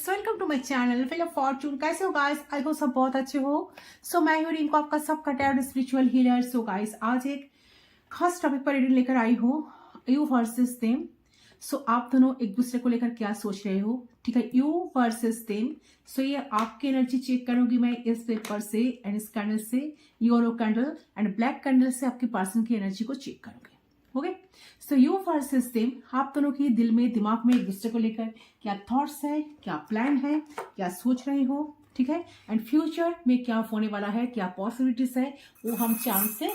Guys, welcome to my channel wheel of fortune. कैसे हो guys? I hope सब बहुत अच्छे हो। मैं हूँ रिंकू, आपका सबका टैरोट स्पिरिचुअल हीलर। गाइस, आज एक खास टॉपिक पर रीडिंग लेकर आई हूँ, यू वर्सेस देम। आप दोनों एक दूसरे को लेकर क्या सोच रहे हो, ठीक है? You versus them. ये आपकी एनर्जी चेक करूंगी मैं इस पेपर से एंड इस कैंडल से, yellow candle and black candle से आपके पर्सन की एनर्जी को चेक करूंगी। ओके, यू वर्सेस देम, आप दोनों की दिल में दिमाग में एक दूसरे को लेकर क्या थॉट्स है, क्या प्लान है, क्या सोच रहे हो, ठीक है? एंड फ्यूचर में क्या होने वाला है, क्या पॉसिबिलिटीज है, वो हम चांद से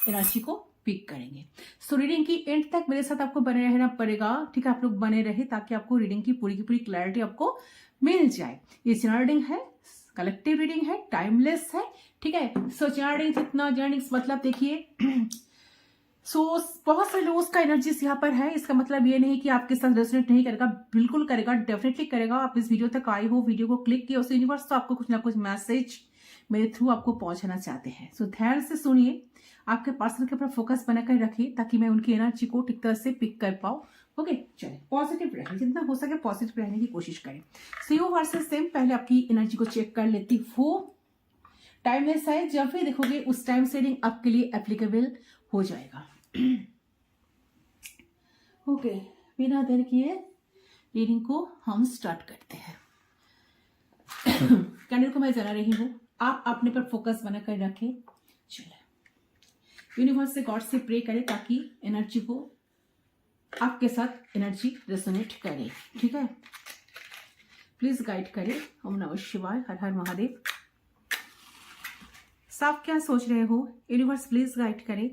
एनर्जी को पिक करेंगे। रीडिंग की एंड तक मेरे साथ आपको बने रहना पड़ेगा, ठीक है? आप लोग बने रहे ताकि आपको रीडिंग की पूरी क्लैरिटी आपको मिल जाए। ये जनरल रीडिंग है, कलेक्टिव रीडिंग है, टाइमलेस है, ठीक है? जनरल रीडिंग जितना जनरल मतलब देखिए बहुत सारे लोगों का एनर्जीज यहाँ पर है। इसका मतलब ये नहीं कि आपके साथ रेजोनेट नहीं करेगा, बिल्कुल करेगा, डेफिनेटली करेगा। आप इस वीडियो तक आए हो, वीडियो को क्लिक किया, उस यूनिवर्स तो आपको कुछ ना कुछ मैसेज मेरे थ्रू आपको पहुंचाना चाहते हैं। ध्यान से सुनिए, आपके पर्सन के ऊपर फोकस बनाकर रखिए ताकि मैं उनकी एनर्जी को ठीक तरह से पिक कर पाऊँ। ओके, चलिए पॉजिटिव रहे, जितना हो सके पॉजिटिव रहने की कोशिश करें। यू वर्सेस सेम, पहले आपकी एनर्जी को चेक कर लेती हूँ। टाइमलेस है, जब भी देखोगे उस टाइम से रीडिंग आपके लिए एप्लीकेबल हो जाएगा। ओके, बिना देर किए रीडिंग को हम स्टार्ट करते हैं। कैंडल को मैं जला रही हूं, आप अपने पर फोकस बनाकर रखें। चलिए यूनिवर्स से, गॉड से प्रे करें ताकि एनर्जी को आपके साथ एनर्जी रेजोनेट करे, ठीक है? प्लीज गाइड करें। ओम नमः शिवाय, हर हर महादेव। आप क्या सोच रहे हो? यूनिवर्स प्लीज गाइड करें।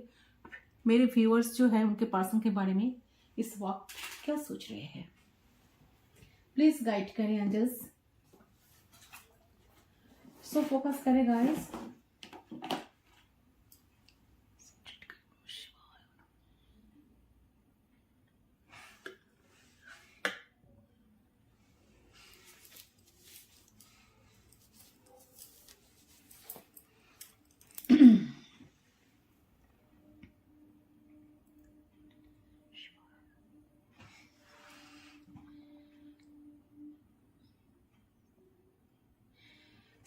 मेरे व्यूअर्स जो है उनके पर्सन के बारे में इस वक्त क्या सोच रहे हैं, प्लीज गाइड करें एंजल्स। फोकस करें गाइस।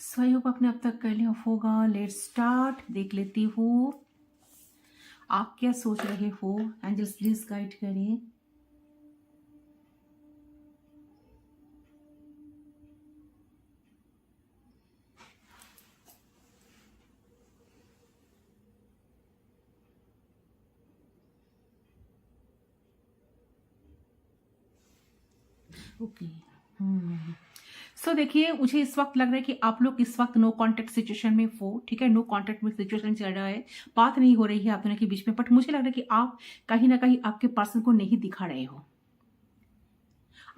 सहयोग अपने अब तक कर लिया होगा। लेट्स स्टार्ट, देख लेती हूँ आप क्या सोच रहे हो। एंजल्स प्लीज गाइड करें। ओके, देखिए, मुझे इस वक्त लग रहा है कि आप लोग इस वक्त नो कांटेक्ट सिचुएशन में हो, ठीक है? नो कांटेक्ट में सिचुएशन चल रहा है, बात नहीं हो रही है आप दोनों के बीच में, बट मुझे लग रहा है कि आप कहीं ना कहीं आपके पर्सन को नहीं दिखा रहे हो।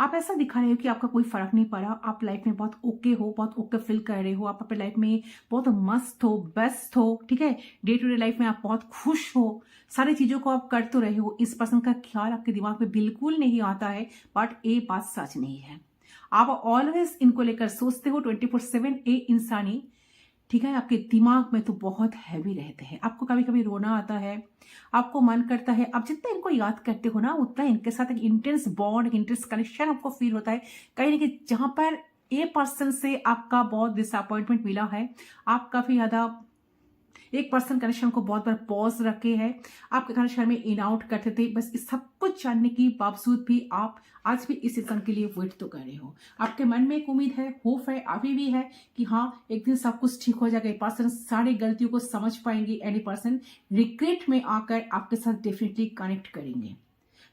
आप ऐसा दिखा रहे हो कि आपका कोई फर्क नहीं पड़ा, आप लाइफ में बहुत ओके हो, बहुत ओके फील कर रहे हो, आप अपने लाइफ में बहुत मस्त हो, बेस्ट हो, ठीक है? डे टू डे लाइफ में आप बहुत खुश हो, सारी चीजों को आप कर तो रहे हो। इस पर्सन का ख्याल आपके दिमाग में बिल्कुल नहीं आता है, बट ये बात सच नहीं है। आप ऑलवेज इनको लेकर सोचते हो 24/7। ये इंसानी, ठीक है, आपके दिमाग में तो बहुत हैवी रहते हैं। आपको कभी कभी रोना आता है, आपको मन करता है, आप जितना इनको याद करते हो ना उतना इनके साथ एक इंटेंस बॉन्ड, एक इंटेंस कनेक्शन आपको फील होता है। कहीं ना कहीं जहां पर ए पर्सन से आपका बहुत डिसअपॉइंटमेंट मिला है, आप काफी ज्यादा एक पर्सन कनेक्शन को बहुत बार पॉज रखे हैं, आपके कनेक्शन में इन आउट करते थे। बस इस सब कुछ जानने के बावजूद भी आप आज भी इस इंसान के लिए वेट तो कर रहे हो। आपके मन में एक उम्मीद है, होप है, अभी भी है कि हाँ एक दिन सब कुछ ठीक हो जाएगा। ये पर्सन सारी गलतियों को समझ पाएंगे एंड ये पर्सन रिग्रेट में आकर आपके साथ डेफिनेटली कनेक्ट करेंगे।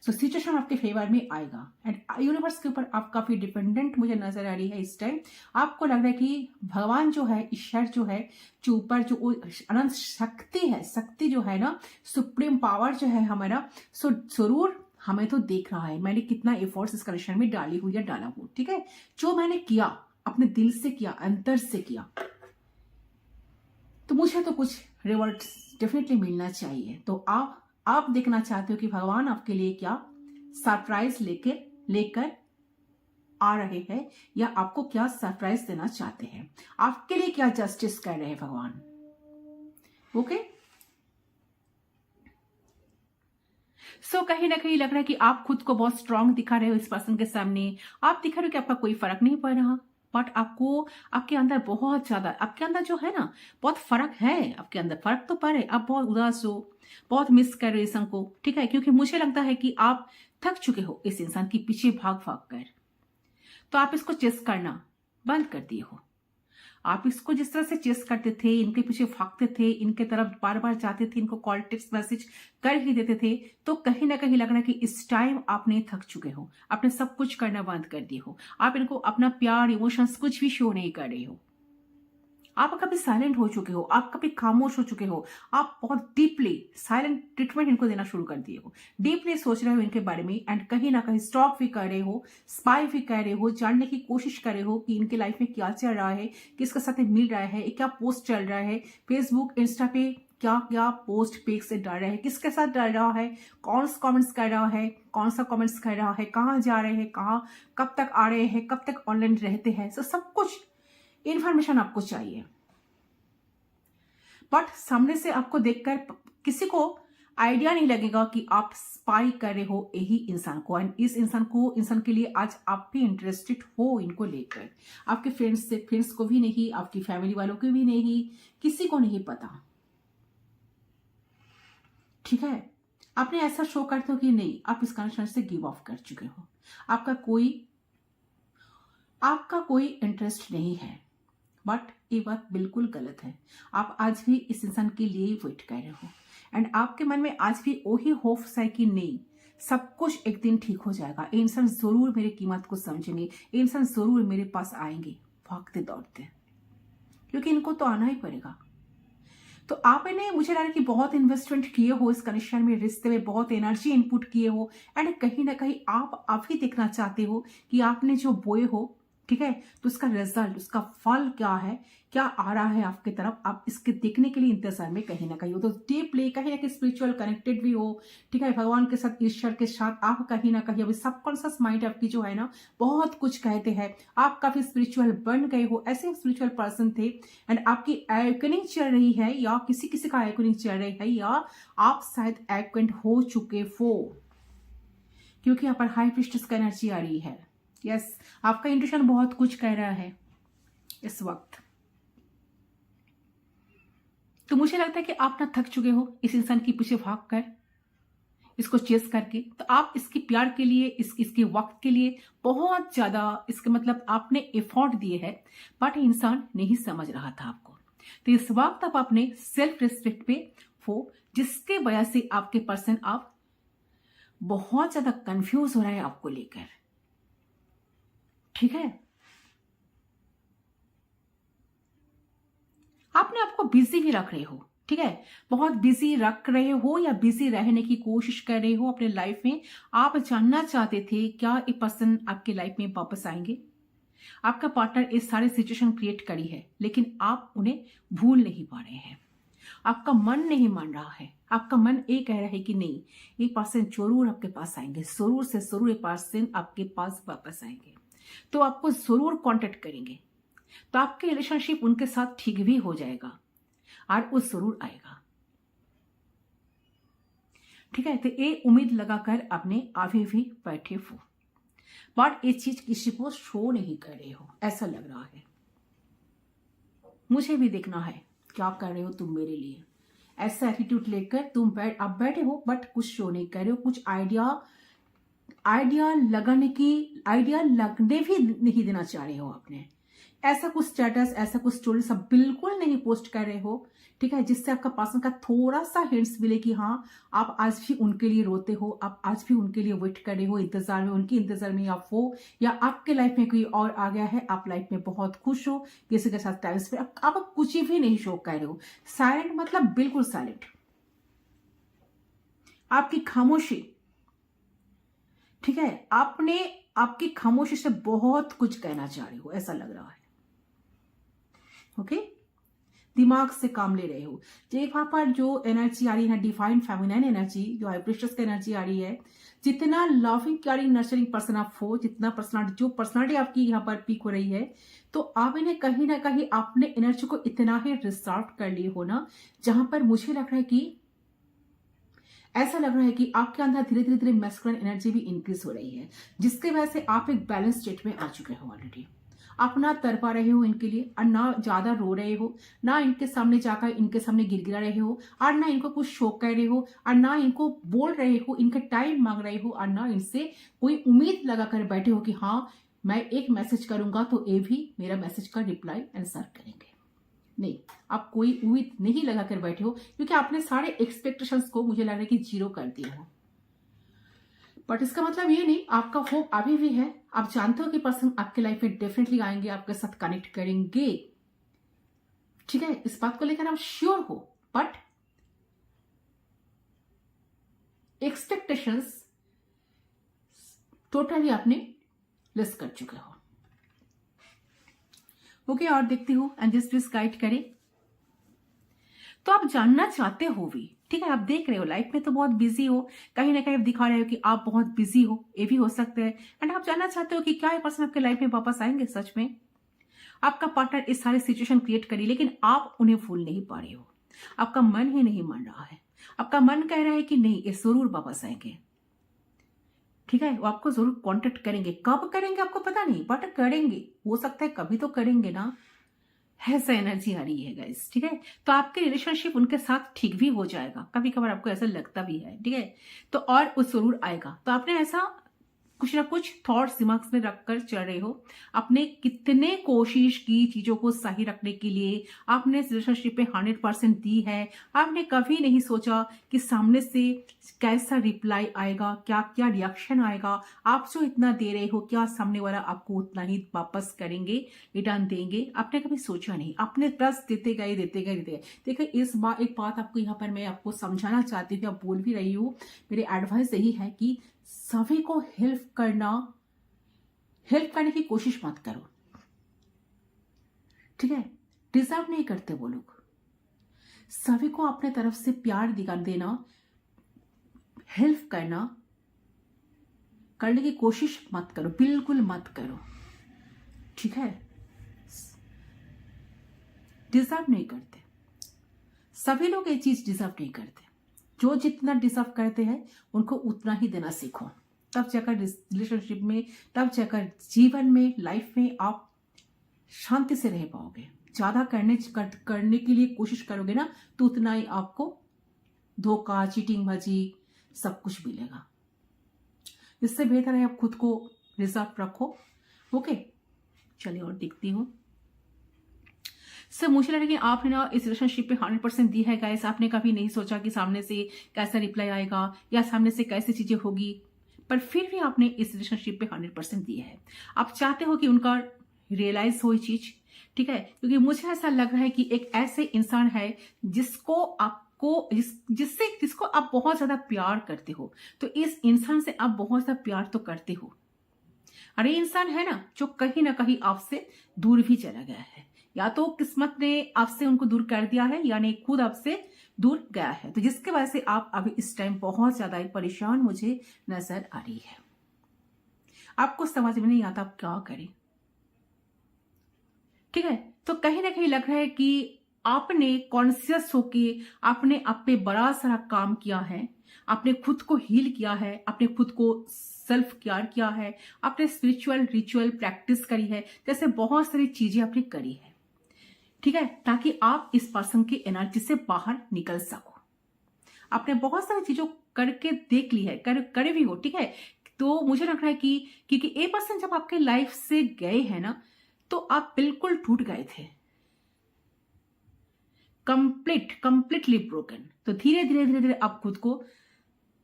सिचुएशन आपके फेवर में आएगा एंड यूनिवर्स के ऊपर आप काफी डिपेंडेंट मुझे नजर आ रही है इस टाइम। आपको लग रहा है कि भगवान जो है, ईश्वर जो है, जो ऊपर जो अनंत शक्ति है, शक्ति जो है ना, सुप्रीम पावर जो है हमारा, जरूर हमें तो देख रहा है मैंने कितना एफर्ट्स इस कनेक्शन में डाली हुई या डाला हुआ, ठीक है? जो मैंने किया अपने दिल से किया, अंतर से किया, तो मुझे तो कुछ रिवॉर्ड डेफिनेटली मिलना चाहिए। तो आप देखना चाहते हो कि भगवान आपके लिए क्या सरप्राइज लेकर आ रहे हैं, या आपको क्या सरप्राइज देना चाहते हैं, आपके लिए क्या जस्टिस कर रहे हैं भगवान। ओके, कहीं ना कहीं लग रहा है कि आप खुद को बहुत स्ट्रांग दिखा रहे हो इस पर्सन के सामने। आप दिखा रहे हो कि आपका कोई फर्क नहीं पड़ रहा, बट आपको आपके अंदर बहुत ज़्यादा आपके अंदर जो है ना बहुत फ़र्क है, आपके अंदर फ़र्क तो पड़े। आप बहुत उदास हो, बहुत मिस कर रहे हो इस इंसान को, ठीक है? क्योंकि मुझे लगता है कि आप थक चुके हो इस इंसान के पीछे भाग-भाग कर। तो आप इसको चेस करना बंद कर दिए हो। आप इसको जिस तरह से चेस करते थे, इनके पीछे भागते थे, इनके तरफ बार-बार जाते थे, इनको कॉल, टेक्स्ट मैसेज कर ही देते थे, तो कहीं न कहीं लग रहा है कि इस टाइम आपने थक चुके हो। आपने सब कुछ करना बंद कर दिए हो। आप इनको अपना प्यार, इमोशंस कुछ भी शो नहीं कर रहे हो। आप कभी साइलेंट हो चुके हो, आप कभी खामोश हो चुके हो, आप बहुत डीपली साइलेंट ट्रीटमेंट इनको देना शुरू कर दिए हो। डीपली सोच रहे हो इनके बारे में एंड कहीं ना कहीं स्टॉक भी कर रहे हो, स्पाई भी कर रहे हो, जानने की कोशिश कर रहे हो कि इनके लाइफ में क्या चल रहा है, किसके साथ मिल रहा है, क्या पोस्ट चल रहा है, फेसबुक, इंस्टा पे क्या क्या पोस्ट पेज से डाल रहा है, किसके साथ डाल रहा है, कौन सा कमेंट्स कर रहा है, कौन सा कमेंट्स कर रहा है, कहाँ जा रहे हैं, कहाँ कब तक आ रहे हैं, कब तक ऑनलाइन रहते हैं। सब कुछ इंफॉर्मेशन आपको चाहिए। बट सामने से आपको देखकर किसी को आइडिया नहीं लगेगा कि आप स्पाई कर रहे हो यही इंसान को, एंड इस इंसान के लिए आज आप भी इंटरेस्टेड हो इनको लेकर। आपके फ्रेंड्स को भी नहीं, आपकी फैमिली वालों को भी नहीं, किसी को नहीं पता, ठीक है? आपने ऐसा शो करते हो कि नहीं, आप इस कनेक्शन से गिव ऑफ कर चुके हो, आपका कोई इंटरेस्ट नहीं है। बट ये बात बिल्कुल गलत है। आप आज भी इस इंसान के लिए ही वेट कर रहे हो एंड आपके मन में आज भी वही होप्स है कि नहीं, सब कुछ एक दिन ठीक हो जाएगा, ये इंसान जरूर मेरी कीमत को समझेंगे, ये इंसान जरूर मेरे पास आएंगे भागते दौड़ते, क्योंकि इनको तो आना ही पड़ेगा। तो आपने मुझे लग रहा है कि बहुत इन्वेस्टमेंट किए हो इस कनेक्शन में, रिश्ते में बहुत एनर्जी इनपुट किए हो एंड कहीं ना कहीं आप ही देखना चाहते हो कि आपने जो बोए हो, ठीक है, तो उसका रिजल्ट, उसका फल क्या है, क्या आ रहा है आपकी तरफ, आप इसके देखने के लिए इंतजार में कहीं ना कहीं हो। तो डीपली कहीं ना कहीं स्पिरिचुअल कनेक्टेड भी हो, ठीक है, भगवान के साथ, ईश्वर के साथ आप कहीं ना कहीं अभी सबकॉन्शियस माइंड आपकी जो है ना बहुत कुछ कहते हैं, आप काफी स्पिरिचुअल बन गए हो, ऐसे स्पिरिचुअल पर्सन थे एंड आपकी एवकनिंग चल रही है या किसी किसी का एवकनिंग चल रही है, या आप शायद एवकेंट हो चुके हो, क्योंकि यहाँ पर हाई प्रीस्टेस का एनर्जी आ रही है। यस, आपका इंट्यूशन बहुत कुछ कह रहा है इस वक्त। तो मुझे लगता है कि आप ना थक चुके हो इस इंसान के पीछे भाग कर, इसको चेस करके। तो आप इसके प्यार के लिए, इसके वक्त के लिए बहुत ज्यादा, इसके मतलब आपने एफर्ट दिए है, बट इंसान नहीं समझ रहा था आपको। तो इस वक्त आप अपने सेल्फ रिस्पेक्ट पे हो, जिसके वजह से आपके पर्सन आप बहुत ज्यादा कंफ्यूज हो रहा है आपको लेकर, ठीक है? आपने आपको बिजी भी रख रहे हो, ठीक है, बहुत बिजी रख रहे हो या बिजी रहने की कोशिश कर रहे हो अपने लाइफ में। आप जानना चाहते थे क्या ये पर्सन आपके लाइफ में वापस आएंगे। आपका पार्टनर इस सारी सिचुएशन क्रिएट करी है, लेकिन आप उन्हें भूल नहीं पा रहे हैं। आपका मन नहीं मान रहा है, आपका मन ये कह रहा है कि नहीं, ये पर्सन जरूर आपके पास आएंगे, जरूर से जरूर ये पर्सन आपके पास वापस आएंगे, तो आपको जरूर कांटेक्ट करेंगे, तो आपके रिलेशनशिप उनके साथ ठीक भी हो जाएगा और वो जरूर आएगा, ठीक है? तो ये उम्मीद लगाकर अपने अभी भी बैठे हो, बट ये चीज किसी को शो नहीं कर रहे हो, ऐसा लग रहा है। मुझे भी देखना है क्या कर रहे हो तुम मेरे लिए, ऐसा एटीट्यूड लेकर तुम आप बैठे हो, बट कुछ शो नहीं कर रहे हो, कुछ आइडिया लगने भी नहीं देना चाह रहे हो आपने। ऐसा कुछ स्टेटस, ऐसा कुछ स्टोरी सब बिल्कुल नहीं पोस्ट कर रहे हो, ठीक है, जिससे आपका पर्सन का थोड़ा सा हिंट्स मिले कि हाँ, आप आज भी उनके लिए रोते हो, आप आज भी उनके लिए वेट कर रहे हो, इंतजार में, उनके इंतजार में आप हो, या आपके लाइफ में कोई और आ गया है, आप लाइफ में बहुत खुश हो, किसी के साथ टाइम स्पेंड, आप कुछ भी नहीं शो कर रहे हो। साइलेंट मतलब बिल्कुल साइलेंट, आपकी खामोशी, ठीक है, आपकी खामोशी से बहुत कुछ कहना चाह रहे हो, ऐसा लग रहा है। ओके, दिमाग से काम ले रहे हो। वहां पर जो एनर्जी आ रही है, डिवाइन फेमिनाइन एनर्जी, जो हाइप्रिस्टेस की एनर्जी आ रही है, जितना लविंग केयरिंग नर्चरिंग पर्सन आप हो, जितना पर्सनालिटी आपकी यहाँ पर पीक हो रही है, तो आप इन्हें कहीं ना कहीं अपने एनर्जी को इतना ही रिजॉर्व कर लिए हो ना, जहां पर मुझे लग रहा है कि ऐसा लग रहा है कि आपके अंदर धीरे धीरे मैस्कुलिन एनर्जी भी इंक्रीज हो रही है, जिसके वजह से आप एक बैलेंस स्टेट में आ चुके हो ऑलरेडी। आप ना तड़पा रहे हो इनके लिए और ना ज्यादा रो रहे हो, ना इनके सामने जाकर इनके सामने गिड़गिड़ा रहे हो, और ना इनको कुछ शो कर रहे हो, और ना इनको बोल रहे हो, इनका टाइम मांग रहे हो, और ना इनसे कोई उम्मीद लगा कर बैठे हो कि हाँ मैं एक मैसेज करूंगा तो ये भी मेरा मैसेज का रिप्लाई आंसर करेंगे। नहीं, आप कोई उम्मीद नहीं लगा कर बैठे हो, क्योंकि आपने सारे एक्सपेक्टेशंस को मुझे लग रहा है कि जीरो कर दिया हो। बट इसका मतलब ये नहीं, आपका होप अभी भी है। आप जानते हो कि पर्सन आपके लाइफ में डेफिनेटली आएंगे, आपके साथ कनेक्ट करेंगे, ठीक है, इस बात को लेकर आप श्योर हो। बट एक्सपेक्टेशंस टोटली आपने लेस कर चुके हो। ओके, और देखती हूँ एंजल्स प्लीज गाइड करे। तो आप जानना चाहते हो भी, ठीक है, आप देख रहे हो लाइफ में तो बहुत बिजी हो, कहीं ना कहीं आप दिखा रहे हो कि आप बहुत बिजी हो, ये भी हो सकता है। एंड आप जानना चाहते हो कि क्या ये पर्सन आपके लाइफ में वापस आएंगे सच में। आपका पार्टनर इस सारी सिचुएशन क्रिएट करी, लेकिन आप उन्हें भूल नहीं पा रहे हो, आपका मन ही नहीं मान रहा है। आपका मन कह रहा है कि नहीं, ये जरूर वापस आएंगे, ठीक है, वो आपको जरूर कांटेक्ट करेंगे। कब करेंगे आपको पता नहीं, बट करेंगे, हो सकता है कभी तो करेंगे ना, ऐसा एनर्जी आ रही है गाइस, ठीक है। तो आपके रिलेशनशिप उनके साथ ठीक भी हो जाएगा, कभी कभार आपको ऐसा लगता भी है, ठीक है। तो और वो जरूर आएगा। तो आपने ऐसा कुछ ना कुछ थॉट्स दिमाग में रखकर चल रहे हो। आपने कितने कोशिश की चीजों को सही रखने के लिए, आपने इस रिलेशनशिप पे 100% दी है। आपने कभी नहीं सोचा कि सामने से कैसा रिप्लाई आएगा, क्या क्या रिएक्शन आएगा। आप जो इतना दे रहे हो, क्या सामने वाला आपको उतना ही वापस करेंगे, रिटर्न देंगे, आपने कभी सोचा नहीं। आपने बस देते गए देते गए देते गए। देखिए, इस बार एक बात आपको यहाँ पर मैं आपको समझाना चाहती हूँ, आप बोल भी रही हूँ, मेरी एडवाइस यही है कि सभी को हेल्प करने की कोशिश मत करो, ठीक है। डिजर्व नहीं करते वो लोग। सभी को अपने तरफ से प्यार दिखा देना, हेल्प करने की कोशिश मत करो, बिल्कुल मत करो, ठीक है। डिजर्व नहीं करते सभी लोग, ये चीज डिजर्व नहीं करते। जो जितना डिजर्व करते हैं उनको उतना ही देना सीखो, तब जाकर रिलेशनशिप में, तब जाकर जीवन में, लाइफ में आप शांति से रह पाओगे। ज्यादा करने के लिए कोशिश करोगे ना, तो उतना ही आपको धोखा, चीटिंग बाजी सब कुछ मिलेगा। इससे बेहतर है आप खुद को रिजर्व रखो। ओके, चलिए और देखती हूँ। सर मुझे लग रहा है कि आपने ना इस रिलेशनशिप पे 100% दी है गाइस। आपने कभी नहीं सोचा कि सामने से कैसा रिप्लाई आएगा या सामने से कैसी चीजें होगी, पर फिर भी आपने इस रिलेशनशिप पे 100% दी है। आप चाहते हो कि उनका रियलाइज हो ये चीज, ठीक है, क्योंकि मुझे ऐसा लग रहा है कि एक ऐसे इंसान है जिसको आप बहुत ज्यादा प्यार करते हो। तो इस इंसान से आप बहुत ज्यादा प्यार तो करते हो, अरे इंसान है ना जो कहीं ना कहीं आपसे दूर भी चला गया है, या तो किस्मत ने आपसे उनको दूर कर दिया है, यानी खुद आपसे दूर गया है। तो जिसके वजह से आप अभी इस टाइम बहुत ज्यादा परेशान मुझे नजर आ रही है। आपको समझ में नहीं आता आप क्या करें, ठीक है। तो कहीं ना कहीं लग रहा है कि आपने कॉन्शियस होके आपने आप पे बड़ा सारा काम किया है, आपने खुद को हील किया है, आपने खुद को सेल्फ केयर किया है, आपने स्पिरिचुअल रिचुअल प्रैक्टिस करी है, जैसे बहुत सारी चीजें आपने करी है, ठीक है, ताकि आप इस पर्सन की एनर्जी से बाहर निकल सको। आपने बहुत सारी चीजों करके देख ली है, करे भी हो, ठीक है। तो मुझे लग रहा है कि क्योंकि ये पर्सन जब आपके लाइफ से गए हैं ना, तो आप बिल्कुल टूट गए थे, कंप्लीटली ब्रोकन। तो धीरे धीरे आप खुद को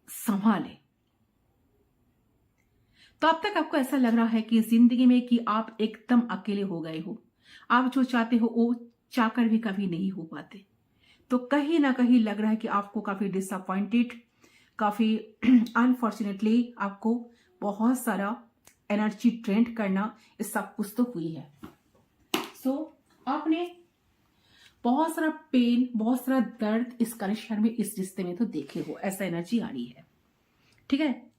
संभाले। तो अब तक आपको ऐसा लग रहा है कि जिंदगी में कि आप एकदम अकेले हो गए हो, आप जो चाहते हो वो चाहकर भी कभी नहीं हो पाते। तो कहीं ना कहीं लग रहा है कि आपको काफी डिसअपॉइंटेड, काफी अनफॉर्चुनेटली आपको बहुत सारा एनर्जी ड्रेन करना, ये सब कुछ तो हुई है। सो आपने बहुत सारा पेन, बहुत सारा दर्द इस कनेक्शन में, इस रिश्ते में तो देखे हो, ऐसा एनर्जी आ रही है, ठीक है।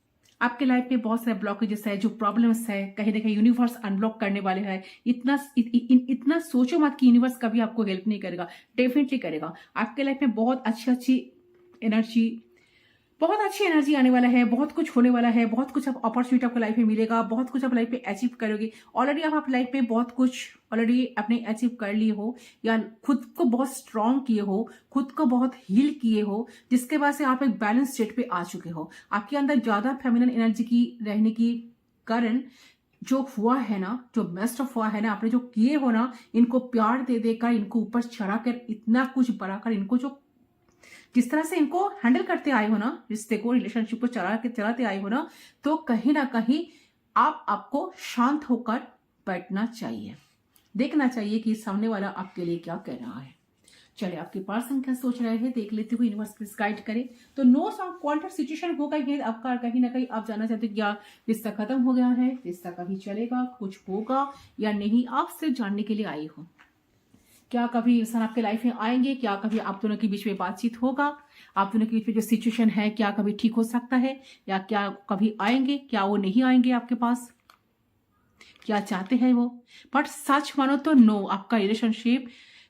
आपके लाइफ में बहुत सारे ब्लॉकेजेस है, जो प्रॉब्लम्स है, कहीं ना कहीं यूनिवर्स अनब्लॉक करने वाले हैं। इतना सोचो मत कि यूनिवर्स कभी आपको हेल्प नहीं करेगा, डेफिनेटली करेगा। आपके लाइफ में बहुत अच्छी एनर्जी बहुत अच्छी एनर्जी आने वाला है, बहुत कुछ होने वाला है, बहुत कुछ आप अपॉर्चुनिटी आपको लाइफ में मिलेगा, बहुत कुछ आप लाइफ में अचीव करोगे। ऑलरेडी आप लाइफ में बहुत कुछ ऑलरेडी अपने अचीव कर लिए हो, या खुद को बहुत स्ट्रांग किए हो, खुद को बहुत हील किए हो, जिसके वजह से आप एक बैलेंस स्टेट पे आ चुके हो। आपके अंदर ज्यादा फेमिनिन एनर्जी की रहने की कारण जो हुआ है ना, जो बेस्ट ऑफ हुआ है ना, आपने जो किए हो ना, इनको प्यार दे देकर, इनको ऊपर चढ़ाकर, इतना कुछ बढ़ाकर, इनको जो जिस तरह से इनको हैंडल करते आए हो ना, रिश्ते को, रिलेशनशिप को चलाते आए हो ना, तो कहीं ना कहीं आपको शांत होकर बैठना चाहिए, देखना चाहिए कि सामने वाला आपके लिए क्या कह रहा है। चले, आपके पर्सन क्या सोच रहे हैं देख लेते हुए, यूनिवर्स प्लीज गाइड करे। तो नो सॉन्ग कॉन्ट्रैक्ट सिचुएशन होगा ये आपका, कहीं ना कहीं आप जानना चाहते हो क्या रिश्ता खत्म हो गया है, रिश्ता कभी चलेगा, कुछ होगा या नहीं, आप सिर्फ जानने के लिए आई हो। क्या कभी इंसान आपके लाइफ में आएंगे, क्या कभी आप दोनों के बीच में बातचीत होगा, आप दोनों के बीच में जो सिचुएशन है क्या कभी ठीक हो सकता है, या क्या कभी आएंगे, क्या वो नहीं आएंगे आपके पास, क्या चाहते हैं वो। बट सच मानो तो नो, आपका रिलेशनशिप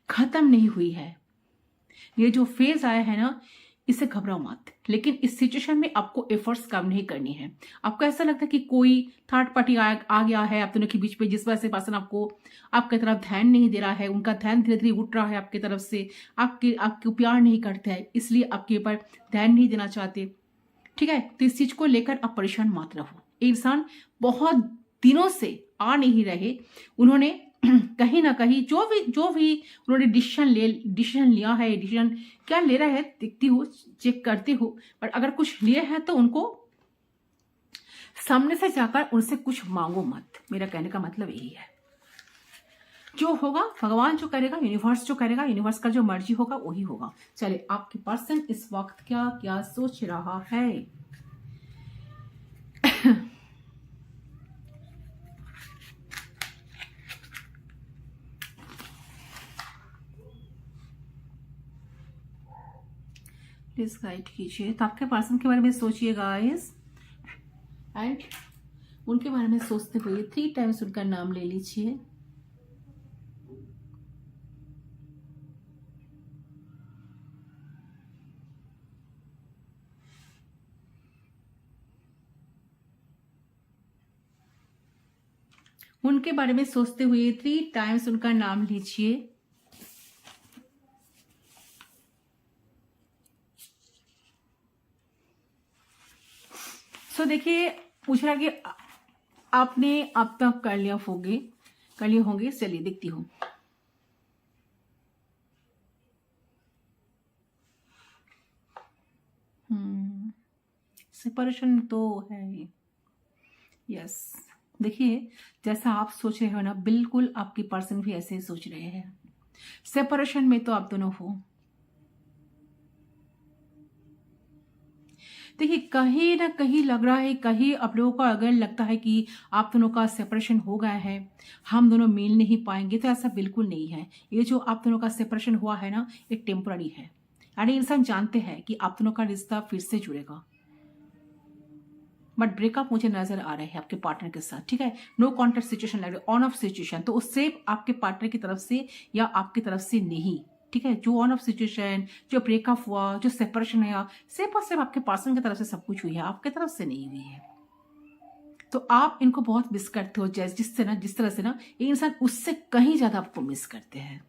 खत्म नहीं हुई है। ये जो फेज आया है ना, इससे घबराओ मत, लेकिन इस सिचुएशन में आपको एफर्ट्स कम नहीं करनी है। आपको ऐसा लगता है कि कोई थर्ड पार्टी आ गया है आप दोनों के बीच में, जिस वजह से पर्सन आपको आपकी तरफ ध्यान नहीं दे रहा है, उनका ध्यान धीरे धीरे उठ रहा है आपकी तरफ से, आपको प्यार नहीं करते हैं, इसलिए आपके ऊपर ध्यान नहीं देना चाहते। ठीक है, तो इस चीज को लेकर आप परेशान मत रहो। इंसान बहुत दिनों से आ नहीं रहे, उन्होंने कहीं ना कहीं जो भी उन्होंने डिसीजन लिया है, डिसीजन क्या ले रहा है देखती हूँ, चेक करती हूँ, पर अगर कुछ लिए हैं तो उनको सामने से जाकर उनसे कुछ मांगो मत, मेरा कहने का मतलब यही है। जो होगा भगवान जो करेगा, यूनिवर्स जो करेगा, यूनिवर्स का जो मर्जी होगा वही होगा। चले, आपके पर्सन इस वक्त क्या क्या सोच रहा है। प्लीज गाइड कीजिए। तो आपके पर्सन के बारे में सोचिए गाइस, एंड उनके बारे में सोचते हुए 3 टाइम्स उनका नाम ले लीजिए। उनके बारे में सोचते हुए 3 टाइम्स उनका नाम लीजिए। तो देखिए, पूछ रहा कि आपने अब तक कर लिए होंगे। चलिए देखती हूँ। सेपरेशन तो है, यस। देखिए, जैसा आप सोच रहे हो ना, बिल्कुल आपकी पर्सन भी ऐसे ही सोच रहे हैं। सेपरेशन में तो आप दोनों हो। देखिए, कहीं ना कहीं लग रहा है, कहीं आप लोगों को अगर लगता है कि आप दोनों का सेपरेशन हो गया है, हम दोनों मिल नहीं पाएंगे, तो ऐसा बिल्कुल नहीं है। ये जो आप दोनों का सेपरेशन हुआ है ना, ये टेम्पररी है। यानी इंसान जानते हैं कि आप दोनों का रिश्ता फिर से जुड़ेगा, बट ब्रेकअप मुझे नजर आ रहे हैं आपके पार्टनर के साथ। ठीक है, नो कॉन्टैक्ट सिचुएशन लग रही है, ऑन ऑफ सिचुएशन। तो उससे आपके पार्टनर की तरफ से या आपकी तरफ से नहीं। ठीक है, जो ऑन ऑफ सिचुएशन, जो ब्रेकअप हुआ, जो सेपरेशन है, सिर्फ और सिर्फ आपके पर्सन की तरफ से सब कुछ हुई है, आपकी तरफ से नहीं हुई है। तो आप इनको बहुत मिस करते हो, जिस तरह से ना ये इंसान उससे कहीं ज्यादा आपको मिस करते हैं।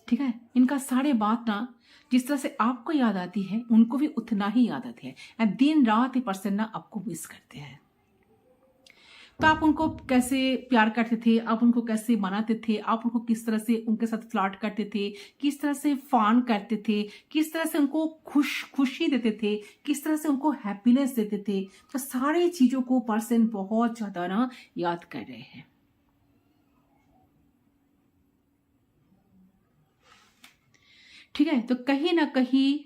ठीक है, इनका सारे बात ना जिस तरह से आपको याद आती है, उनको भी उतना ही याद आती है, एंड दिन रात ये पर्सन ना आपको मिस करते हैं। तो आप उनको कैसे प्यार करते थे, आप उनको कैसे मनाते थे, आप उनको किस तरह से उनके साथ फ्लर्ट करते थे, किस तरह से फन करते थे, किस तरह से उनको खुशी देते थे, किस तरह से उनको हैप्पीनेस देते थे, तो सारी चीजों को पर्सन बहुत ज्यादा ना याद कर रहे हैं। ठीक है, तो कहीं ना कहीं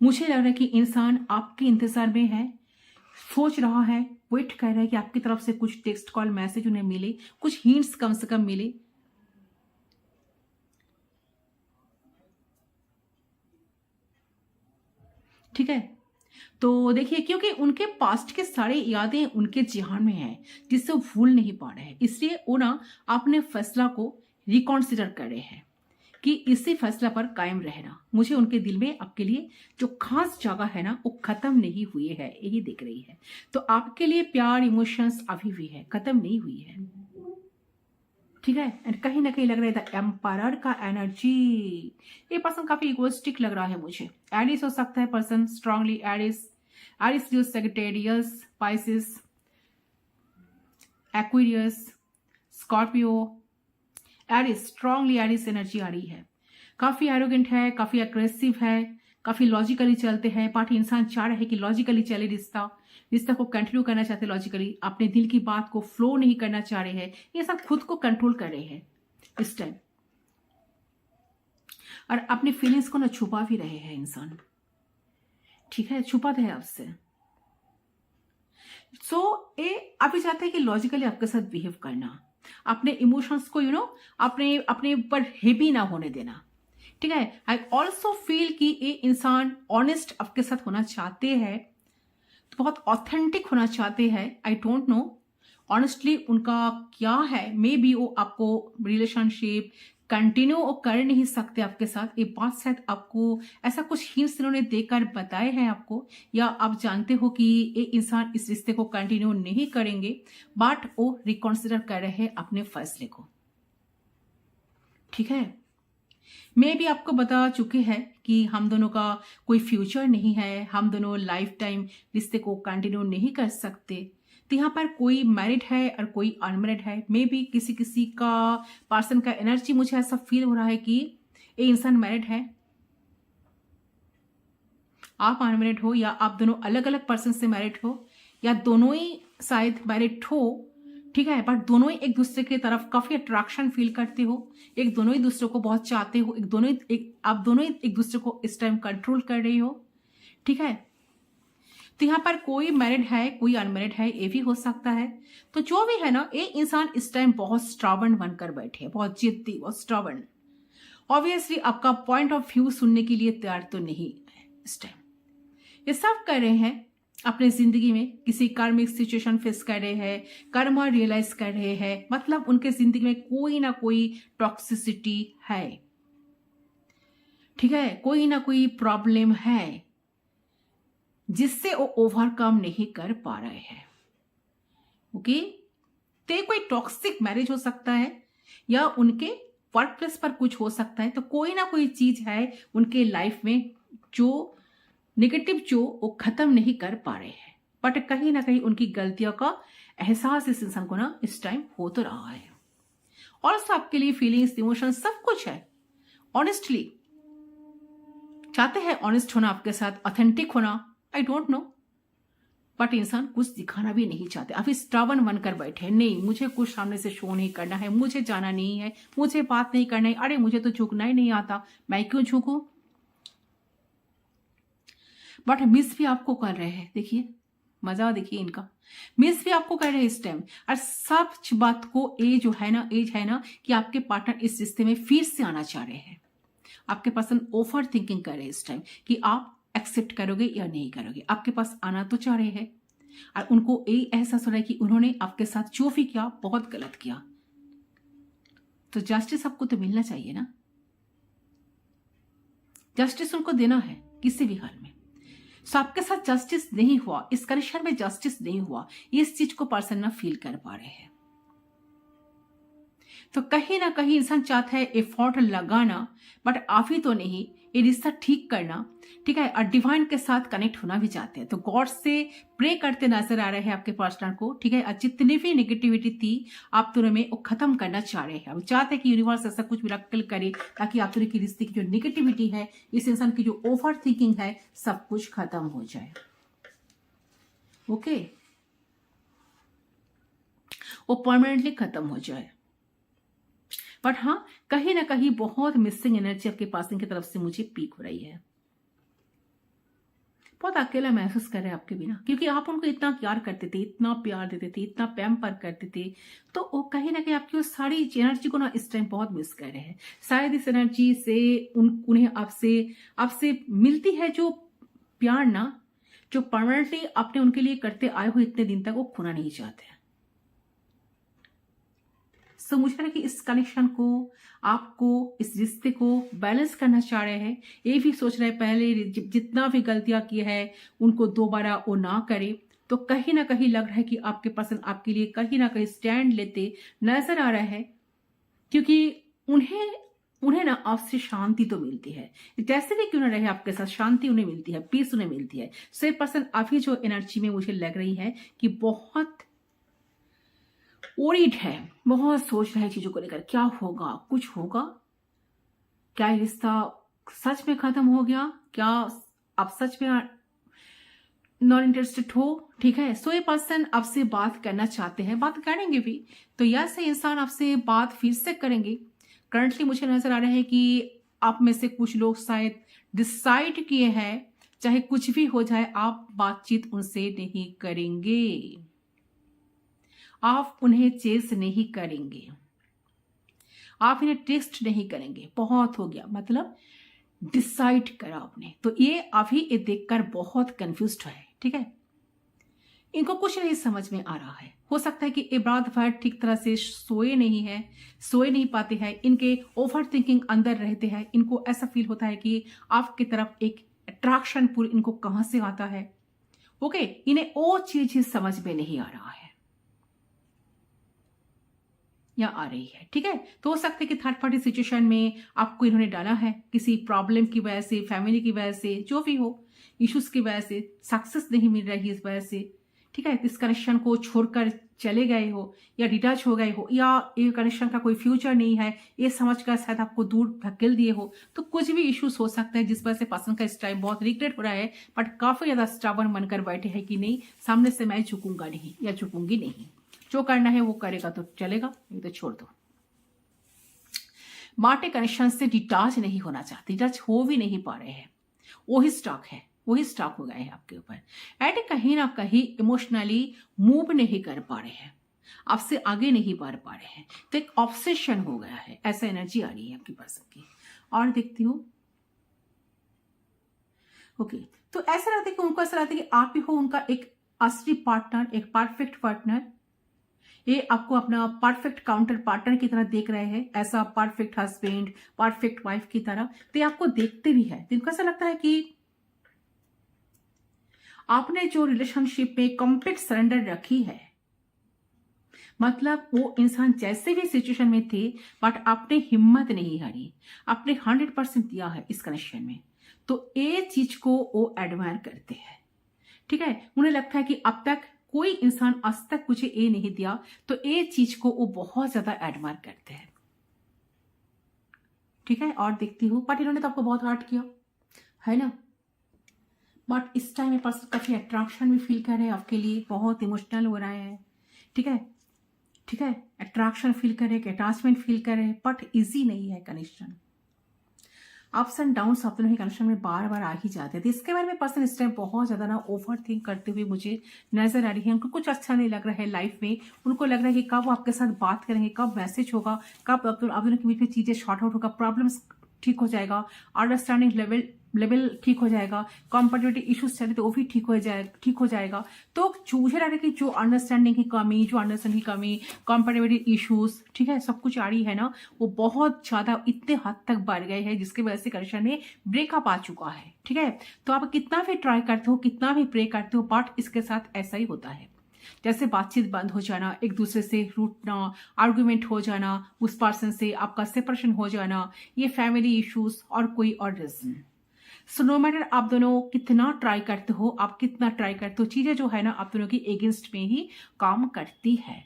मुझे लग रहा है कि इंसान आपके इंतजार में है, सोच रहा है, वेट कर रहा है कि आपकी तरफ से कुछ टेक्स्ट कॉल मैसेज उन्हें मिले, कुछ हिंट्स कम से कम मिले। ठीक है, तो देखिए, क्योंकि उनके पास्ट के सारे यादें उनके ज़हन में हैं, जिससे वो भूल नहीं पा रहे हैं, इसलिए वो ना अपने फैसला को रिकॉन्सिडर कर रहे हैं कि इसी फैसला पर कायम रहना। मुझे उनके दिल में आपके लिए जो खास जगह है ना, वो खत्म नहीं हुई है, यही दिख रही है। तो आपके लिए प्यार, इमोशंस अभी भी है, खत्म नहीं हुई है, ठीक है। एंड कहीं ना कहीं लग रहा है द एम्पायर का एनर्जी, ये पर्सन काफी इगोइस्टिक लग रहा है मुझे। एरिस हो सकता है person, strongly Aries, Aries due, Sagittarius, Pisces, Aquarius, Scorpio. Aries, strongly Aries energy आ रही है। काफी एरोगेंट है, काफी अग्रेसिव है, काफी लॉजिकली चलते हैं। पार्टी इंसान चाह रहे हैं कि लॉजिकली चले रिश्ता को कंटिन्यू करना चाहते, लॉजिकली अपने दिल की बात को फ्लो नहीं करना चाह रहे हैं। ये सब खुद को कंट्रोल कर रहे हैं इस टाइम, और अपनी फीलिंग्स को ना छुपा भी रहे हैं इंसान, ठीक है, छुपाते हैं आपसे। सो ये अभी चाहते हैं कि लॉजिकली आपके साथ बिहेव करना, अपने इमोशंस को अपने ऊपर हेवी ना होने देना, ठीक है। आई ऑल्सो फील कि ये इंसान ऑनेस्ट आपके साथ होना चाहते हैं, तो बहुत ऑथेंटिक होना चाहते हैं। आई डोंट नो ऑनेस्टली उनका क्या है, मे बी वो आपको रिलेशनशिप कंटिन्यू कर नहीं सकते आपके साथ। ये बात शायद आपको ऐसा कुछ हिंट्स इन्होंने देकर बताए हैं आपको, या आप जानते हो कि ये इंसान इस रिश्ते को कंटिन्यू नहीं करेंगे, बट वो रिकॉन्सिडर कर रहे हैं अपने फैसले को, ठीक है। मैं भी आपको बता चुके हैं कि हम दोनों का कोई फ्यूचर नहीं है, हम दोनों लाइफ टाइम रिश्ते को कंटिन्यू नहीं कर सकते। तो यहाँ पर कोई मैरिड है और कोई अनमैरिड है। मे बी किसी किसी का पर्सन का एनर्जी मुझे ऐसा फील हो रहा है कि ये इंसान मैरिड है, आप अनमैरिड हो, या आप दोनों अलग अलग पर्सन से मैरिड हो, या दोनों ही शायद मैरिड हो, ठीक है, बट दोनों ही एक दूसरे की तरफ काफी अट्रैक्शन फील करते हो, एक दोनों ही दूसरे को बहुत चाहते हो, आप दोनों ही एक दूसरे को इस टाइम कंट्रोल कर रही हो, ठीक है। तो यहाँ पर कोई मैरिड है, कोई अनमैरिड है, ये भी हो सकता है। तो जो भी है ना, ये इंसान इस टाइम बहुत स्ट्राबन बनकर बैठे, बहुत जिद्दी, बहुत स्ट्राबन। ऑब्वियसली आपका पॉइंट ऑफ व्यू सुनने के लिए तैयार तो नहीं है इस टाइम। ये सब कर रहे हैं अपने जिंदगी में, किसी कार्मिक सिचुएशन फेस कर रहे हैं, कर्मा रियलाइज कर रहे हैं, मतलब उनके जिंदगी में कोई ना कोई टॉक्सिसिटी है, ठीक है, कोई ना कोई प्रॉब्लम है जिससे वो ओवरकम नहीं कर पा रहे हैं, ओके। तो कोई टॉक्सिक मैरिज हो सकता है, या उनके वर्क प्लेस पर कुछ हो सकता है। तो कोई ना कोई चीज है उनके लाइफ में जो नेगेटिव, जो वो खत्म नहीं कर पा रहे हैं, बट कहीं ना कहीं उनकी गलतियों का एहसास इस इंसान को ना इस टाइम हो तो रहा है। और आपके लिए फीलिंग्स, इमोशन सब कुछ है, ऑनेस्टली चाहते हैं ऑनेस्ट होना आपके साथ, ऑथेंटिक होना। आई डोंट नो, बट इंसान कुछ दिखाना भी नहीं चाहते, अभी स्ट्राबन बनकर बैठे, नहीं मुझे कुछ सामने से शो नहीं करना है, मुझे जाना नहीं है, मुझे बात नहीं करना है, अरे मुझे तो झुकना ही नहीं आता, मैं क्यों झुकूं। बट मिस भी आपको कर रहे हैं, देखिए मजा देखिए इनका, मिस भी आपको कर रहे हैं इस टाइम। और सब बात को एज है ना कि आपके पार्टनर इस रिश्ते में फिर से आना चाह रहे हैं। आपके पर्सन ओवर थिंकिंग कर रहे हैं इस टाइम कि आप एक्सेप्ट करोगे या नहीं करोगे, आपके पास आना तो चाह रहे हैं, और उनको ये एहसास हो रहा है कि उन्होंने आपके साथ जो भी किया बहुत गलत किया। तो जस्टिस आपको तो मिलना चाहिए ना, जस्टिस उनको देना है किसी भी हाल में। सो आपके साथ जस्टिस नहीं हुआ, इस कनेक्शन में जस्टिस नहीं हुआ, इस चीज को पर्सन ना फील कर पा रहे हैं। तो कहीं ना कहीं इंसान चाहता है एफर्ट लगाना, बट आफी तो नहीं, ये रिश्ता ठीक करना, ठीक है, और डिवाइन के साथ कनेक्ट होना भी चाहते हैं। तो गॉड से प्रे करते नजर आ रहे हैं आपके पार्टनर को, ठीक है, और जितनी भी नेगेटिविटी थी आप दोनों में वो खत्म करना चाह रहे हैं। अब चाहते हैं कि यूनिवर्स ऐसा कुछ मिरेकल करे ताकि आप दोनों की रिश्ते की जो नेगेटिविटी है, इस इंसान की जो ओवर थिंकिंग है, सब कुछ खत्म हो जाए, ओके, वो परमानेंटली खत्म हो जाए। बट हाँ, कहीं ना कहीं बहुत मिसिंग एनर्जी आपके पार्टनर की तरफ से मुझे पीक हो रही है, बहुत अकेला महसूस कर रहे हैं आपके बिना, क्योंकि आप उनको इतना प्यार करते थे, इतना प्यार देते थे, इतना पैम्पर करते थे। तो वो कहीं ना कहीं आपकी उस सारी एनर्जी को ना इस टाइम बहुत मिस कर रहे हैं। शायद इस एनर्जी से उन्हें आपसे मिलती है जो प्यार ना, जो परमानेंटली आपने उनके लिए करते आए हुए इतने दिन तक, वो खोना नहीं चाहते हैं। सो मुझे लगा कि इस कनेक्शन को, आपको, इस रिश्ते को बैलेंस करना चाह रहे हैं। ये भी सोच रहे हैं पहले जितना भी गलतियां की है उनको दोबारा वो ना करे। तो कहीं ना कहीं लग रहा है कि आपके पर्सन आपके लिए कहीं ना कहीं स्टैंड लेते नजर आ रहा है, क्योंकि उन्हें उन्हें ना आपसे शांति तो मिलती है। जैसे भी क्यों ना रहे आपके साथ शांति उन्हें मिलती है, पीस उन्हें मिलती है। सो ये पर्सन अभी जो एनर्जी में मुझे लग रही है कि बहुत ओरिड है, बहुत सोच रहे हैं चीजों को लेकर, क्या होगा, कुछ होगा क्या, ये रिश्ता सच में खत्म हो गया क्या, आप सच में नॉन इंटरेस्टेड हो। ठीक है, सो ये पर्सन आपसे बात करना चाहते हैं, बात करेंगे भी। तो यस है, इंसान आपसे बात फिर से करेंगे। करंटली मुझे नजर आ रहा है कि आप में से कुछ लोग शायद डिसाइड किए हैं चाहे कुछ भी हो जाए आप बातचीत उनसे नहीं करेंगे, आप उन्हें चेस नहीं करेंगे, आप इन्हें टेक्स्ट नहीं करेंगे। बहुत हो गया, मतलब डिसाइड करा आपने। तो ये अभी ये देखकर बहुत कंफ्यूज्ड है। ठीक है, इनको कुछ नहीं समझ में आ रहा है। हो सकता है कि इबाद भर ठीक तरह से सोए नहीं पाते हैं, इनके ओवर थिंकिंग अंदर रहते हैं। इनको ऐसा फील होता है कि आपकी तरफ एक अट्रैक्शन पुल इनको कहां से आता है। ओके, इन्हें वो चीज समझ में नहीं आ रहा है या आ रही है। ठीक है, तो हो सकता है कि थर्ड पार्टी सिचुएशन में आपको इन्होंने डाला है किसी प्रॉब्लम की वजह से, फैमिली की वजह से, जो भी हो, इश्यूज की वजह से, सक्सेस नहीं मिल रही इस वजह से। ठीक है, इस कनेक्शन को छोड़कर चले गए हो या डिटैच हो गए हो, या ये कनेक्शन का कोई फ्यूचर नहीं है ये समझकर शायद आपको दूर धकेल दिए हो। तो कुछ भी इश्यूज हो सकता है जिस वजह से पर्सन का इस टाइम बहुत रिग्रेट हो रहा है, बट काफी ज्यादा स्टबर्न बनकर बैठे हैं कि नहीं, सामने से मैं झुकूंगा नहीं या झुकूंगी नहीं, जो करना है वो करेगा तो चलेगा, नहीं तो छोड़ दो। मार्टे कनेक्शन से डिटाच नहीं होना चाहते, डिटाच हो भी नहीं पा रहे हैं, वही स्टॉक हो गए हैं आपके ऊपर। एट कहीं ना कहीं इमोशनली मूव नहीं कर पा रहे हैं, आपसे आगे नहीं बढ़ पा रहे हैं। तो एक ऑब्सेशन हो गया है, ऐसा एनर्जी आ रही है आपके पर्सन की। और देखती हूँ, ओके, तो ऐसा रहता है कि उनको ऐसा रहता है कि आप ही हो उनका एक असली पार्टनर, एक परफेक्ट पार्टनर। ये आपको अपना परफेक्ट काउंटर पार्टनर की तरह देख रहे हैं, ऐसा परफेक्ट हस्बैंड, परफेक्ट वाइफ की तरह। तो ये आपको देखते भी है। तो इनको ऐसा लगता है कि आपने जो रिलेशनशिप में कंप्लीट सरेंडर रखी है, मतलब वो इंसान जैसे भी सिचुएशन में थे, बट आपने हिम्मत नहीं हारी, आपने 100% दिया है इस कनेक्शन में। तो ये चीज को वो एडमायर करते हैं। ठीक है, उन्हें लगता है कि अब तक कोई इंसान आज तक मुझे ये नहीं दिया, तो ये चीज को वो बहुत ज्यादा एडमायर करते हैं। ठीक है, और देखती हूँ, बट इन्होंने तो आपको बहुत हर्ट किया है ना, बट इस टाइम पर्सन काफी अट्रैक्शन भी फील कर रहे हैं आपके लिए, बहुत इमोशनल हो रहे हैं। ठीक है, ठीक है, अट्रैक्शन फील कर रहे हैं, अटैचमेंट फील कर रहे हैं, बट इजी नहीं है कनेक्शन। अप्स एंड डाउन आप दोनों ही कनेक्शन में बार बार आ ही जाते थे। इसके बारे में पर्सन इस टाइम बहुत ज्यादा ना ओवर थिंक करते हुए मुझे नजर आ रही है। उनको कुछ अच्छा नहीं लग रहा है लाइफ में, उनको लग रहा है कि कब वो आपके साथ बात करेंगे, कब मैसेज होगा, कब आप दोनों के बीच में चीजें शॉर्ट आउट होगा, प्रॉब्लम्स ठीक हो जाएगा, अंडरस्टैंडिंग लेवल ठीक हो जाएगा, कॉम्पेटिटिव इश्यूज चले तो वो भी ठीक हो जाएगा। तो मुझे लग रहा है कि जो अंडरस्टैंडिंग की कमी, कॉम्पेटिटिव इश्यूज, ठीक है, सब कुछ आ रही है ना, वो बहुत ज्यादा इतने हद तक बढ़ गए हैं जिसकी वजह से कनेक्शन में ब्रेकअप आ चुका है। ठीक है, तो आप कितना भी ट्राई करते हो, कितना भी प्रे करते हो, बट इसके साथ ऐसा ही होता है। जैसे बातचीत बंद हो जाना, एक दूसरे से रूठना, आर्गुमेंट हो जाना, उस पर्सन से आपका सेपरेशन हो जाना, ये फैमिली इश्यूज और कोई और रीजन। सो नो मैटर आप दोनों कितना ट्राई करते हो, चीजें जो है ना आप दोनों की एगेंस्ट में ही काम करती है।